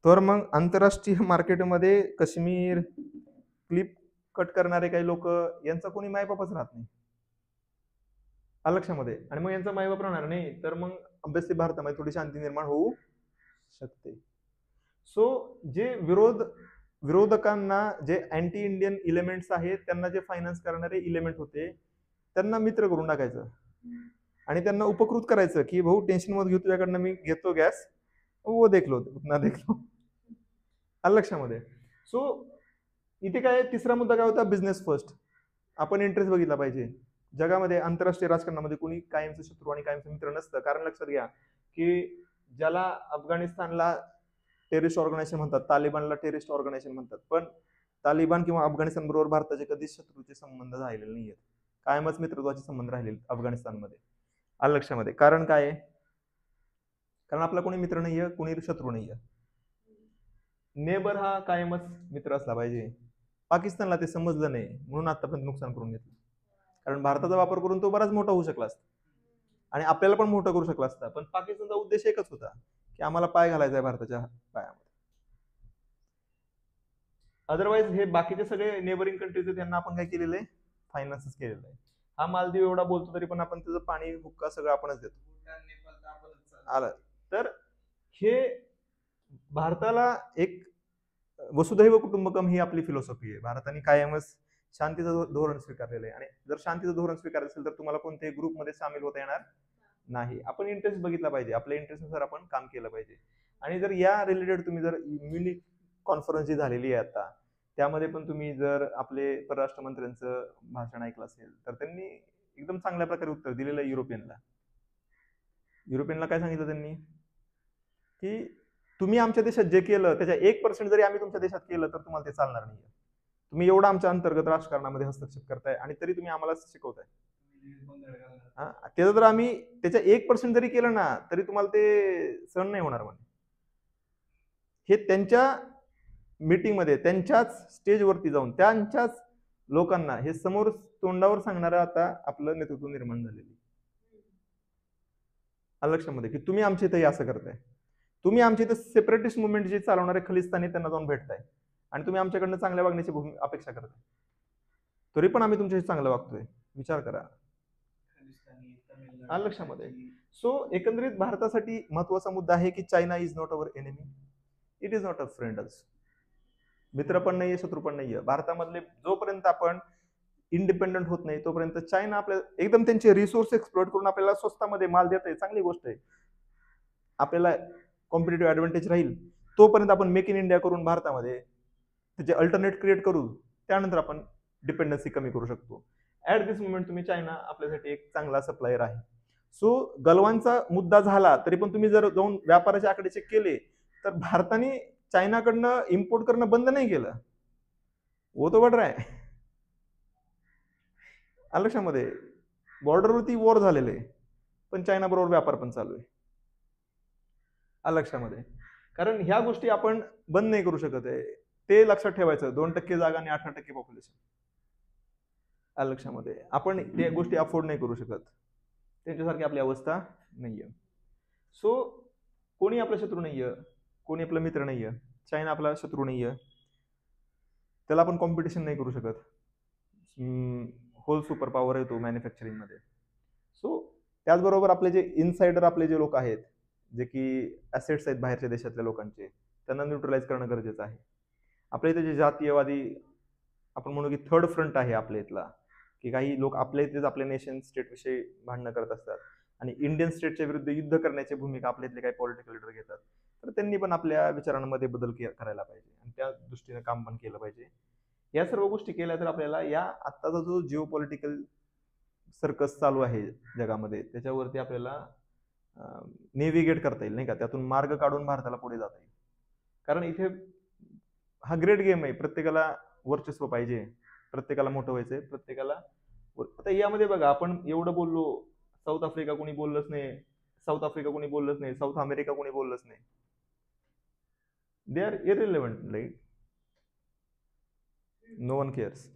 तर मग आंतरराष्ट्रीय मार्केटमध्ये काश्मीर क्लिप कट करणारे काही लोक, यांचा कोणी मायबापच राहत नाही. आलं लक्षामध्ये. आणि मग यांचा मायबाप राहणार नाही, तर मग अभ्यासली भारतामध्ये थोडी शांती निर्माण होऊ शकते. सो जे विरोधकांना, जे अँटी इंडियन इलेमेंट्स आहेत, त्यांना जे फायनान्स करणारे इलेमेंट होते, त्यांना मित्र करून टाकायचं आणि त्यांना उपकृत करायचं, की भाऊ टेन्शन मत घेऊ, तुझ्याकडनं मी घेतो गॅस, वो देख लो उतना देख लो. आलं लक्षामध्ये. सो इथे काय तिसरा मुद्दा काय होता, बिझनेस फर्स्ट. आपण इंटरेस्ट बघितला पाहिजे. जगामध्ये आंतरराष्ट्रीय राजकारणामध्ये कोणी कायमचं शत्रू आणि कायमचं मित्र नसतं. कारण लक्षात घ्या, की ज्याला अफगाणिस्तानला टेररिस्ट ऑर्गनायझेशन म्हणतात, तालिबानला टेररिस्ट ऑर्गनायझेशन म्हणतात, पण तालिबान किंवा अफगाणिस्तान बरोबर भारताचे कधीच शत्रूचे संबंध राहिलेले नाहीयेत. कायमच मित्रत्वाचे संबंध राहिले अफगाणिस्तानमध्ये. आलं लक्षामध्ये. कारण काय आहे, कारण आपला कोणी मित्र नाहीये, कोणी शत्रू नाहीये. नेबर हा कायमच मित्र असला पाहिजे. पाकिस्तानला ते समजलं नाही, म्हणून आतापर्यंत नुकसान करून घेतलं. कारण भारताचा वापर करून तो बराच मोठा होऊ शकला असता आणि आपल्याला पण मोठं करू शकला असता, पण पाकिस्तानचा उद्देश एकच होता, की आम्हाला पाय घालायचा आहे भारताच्या पायामध्ये. अदरवाईज हे बाकीचे सगळे नेबरिंग कंट्रीज त्यांना आपण काय केलेलं आहे, फायनान्सच केलेलं आहे. हा मालदीव एवढा बोलतो तरी पण आपण त्याचं पाणी हुक्का सगळं आपणच देतो. आलं तर हे भारताला एक वसुधैव कुटुंबकम ही आपली फिलॉसॉफी आहे. भारताने कायमच शांतीचं धोरण स्वीकारलेलं आहे, आणि जर शांतीचं धोरण स्वीकारलं असेल तर तुम्हाला कोणत्याही ग्रुपमध्ये सामील होता येणार नाही. आपण इंटरेस्ट बघितला पाहिजे, आपल्या इंटरेस्टनुसार आपण काम केलं पाहिजे. आणि जर या रिलेटेड तुम्ही जर म्युनिक कॉन्फरन्स जी झालेली आहे आता, त्यामध्ये पण तुम्ही जर आपले परराष्ट्र मंत्र्यांचं भाषण ऐकलं असेल, तर त्यांनी एकदम चांगल्या प्रकारे उत्तर दिलेलं आहे युरोपियनला. युरोपियनला काय सांगितलं त्यांनी, की तुम्ही आमच्या देशात जे केलं त्याच्या 1% जरी आम्ही तुमच्या देशात केलं तर तुम्हाला ते चालणार नाही. तुम्ही एवढा आमच्या अंतर्गत राजकारणामध्ये हस्तक्षेप करताय आणि तरी तुम्ही आम्हाला शिकवताय. त्याचं जर आम्ही त्याच्या 1% जरी केलं ना, तरी तुम्हाला ते सहन नाही होणार म्हणे. हे त्यांच्या मीटिंगमध्ये, त्यांच्याच स्टेजवरती जाऊन, त्यांच्याच लोकांना हे समोर तोंडावर सांगणारं आता आपलं नेतृत्व निर्माण झालेलं. लक्षामध्ये, की तुम्ही आमच्या इथे असं करताय, तुम्ही आमच्या इथे सेपरेटिस्ट मुवमेंट जे चालवणारे खलिस्तानी त्यांना जाऊन भेटताय आणि तुम्ही आमच्याकडनं चांगल्या वागण्याची अपेक्षा करताय, तरी पण आम्ही तुमच्याशी चांगलं वागतोय. विचार करा. लक्षामध्ये. सो एकंदरीत भारतासाठी महत्वाचा मुद्दा आहे की China is not our enemy, it is not a friend also. मित्र पण नाहीये, शत्रू पण नाहीये. भारतामधले जोपर्यंत आपण इंडिपेंडंट होत नाही तोपर्यंत चायना आपल्या एकदम त्यांचे रिसोर्स एक्सप्लोर करून आपल्याला स्वस्तामध्ये माल देत आहे, चांगली गोष्ट आहे. आपल्याला कॉम्पिटिटिव्ह ऍडव्हान्टेज राहील तोपर्यंत आपण मेक इन इंडिया करून भारतामध्ये त्याचे अल्टरनेट क्रिएट करू, त्यानंतर आपण डिपेंडन्सी कमी करू शकतो. ऍट दिस मोमेंट तुम्ही चायना आपल्यासाठी एक चांगला सप्लायर आहे. सो गलवानचा मुद्दा झाला तरी पण तुम्ही जर जाऊन व्यापाराचे आकडे चेक केले तर भारताने चायनाकडनं इम्पोर्ट करणं बंद नाही केलं, वो तो बढ़ रहा है. लक्षामध्ये. बॉर्डरवरती वॉर झालेले आहे पण चायना बरोबर व्यापार पण चालू आहे. लक्षामध्ये. कारण ह्या गोष्टी आपण बंद नाही करू शकत आहे, ते लक्षात ठेवायचं. 2% जागा आणि 18% पॉप्युलेशन. लक्षामध्ये. आपण त्या गोष्टी अफोर्ड नाही करू शकत, त्यांच्यासारखी आपली अवस्था नाहीये. सो कोणी आपला शत्रू नाहीये, कोणी आपला मित्र नाहीये. चायना आपला शत्रू नाहीये, त्याला आपण कॉम्पिटिशन नाही करू शकत. होल सुपर पॉवर आहे तो मॅन्युफॅक्चरिंग मध्ये. सो त्याचबरोबर आपले जे इनसाइडर आपले जे लोक आहेत, जे की ऍसेट्स आहेत बाहेरच्या देशातल्या लोकांचे, त्यांना न्यूट्रलाइज करणं गरजेचं आहे. आपल्या इथे जे जातीयवादी आपण म्हणू की थर्ड फ्रंट आहे आपल्या इथला, की काही लोक आपल्या इथलेच आपल्या नेशन स्टेट विषयी भांडणं करत असतात आणि इंडियन स्टेटच्या विरुद्ध युद्ध करण्याची भूमिका आपल्या इथले काही पॉलिटिकल लीडर घेतात. तर त्यांनी पण आपल्या विचारांमध्ये बदल करायला पाहिजे आणि त्या दृष्टीने काम पण केलं पाहिजे. या सर्व गोष्टी केल्या तर आपल्याला या आत्ताचा जो जिओ पॉलिटिकल सर्कस चालू आहे जगामध्ये त्याच्यावरती आपल्याला नेव्हिगेट करता येईल, नाही का, त्यातून मार्ग काढून भारताला पुढे जाता येईल. कारण इथे हा ग्रेट गेम आहे, प्रत्येकाला वर्चस्व पाहिजे, प्रत्येकाला मोठं व्हायचंय, प्रत्येकाला आता यामध्ये बघा आपण एवढं बोललो, साऊथ आफ्रिका कोणी बोललंच नाही, साऊथ आफ्रिका कोणी बोललंच नाही, साऊथ अमेरिका कोणी बोललंच नाही. They are irrelevant, like no one cares.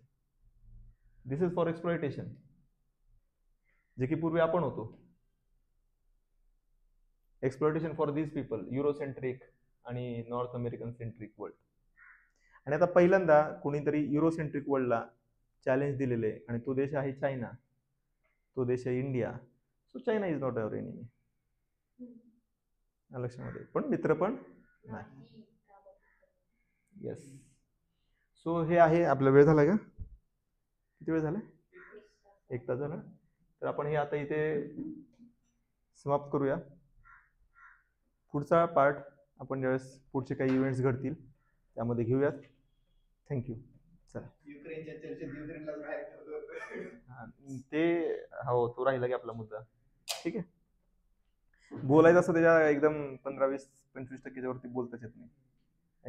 This is for exploitation, जे की पूर्वी आपण होतो. Exploitation for these people, Eurocentric आणि नॉर्थ अमेरिकन सेंट्रिक वर्ल्ड. आणि आता पहिल्यांदा कोणीतरी युरोसेंट्रिक वर्ल्डला चॅलेंज दिलेले आहे आणि तो देश आहे चायना, तो देश आहे India. So China is not our enemy, लक्षामध्ये, पण मित्र पण नाही. येस. सो हे आहे आपला. वेळ झाला का? किती वेळ झाला? 1 तास झाला. तर आपण हे आता इथे समाप्त करूया. पुढचा पार्ट आपण ज्यावेळेस पुढचे काही इव्हेंट्स घडतील त्यामध्ये घेऊयात. थँक्यू. चला. युक्रेनच्या चर्चेत युक्रेनलाच बाहेर ठेवलं होतं. ते हो, तो राहिला की आपला मुद्दा. ठीक आहे. बोलायचं असं त्याच्या एकदम 15-20-25% वरती बोलताच येत नाही.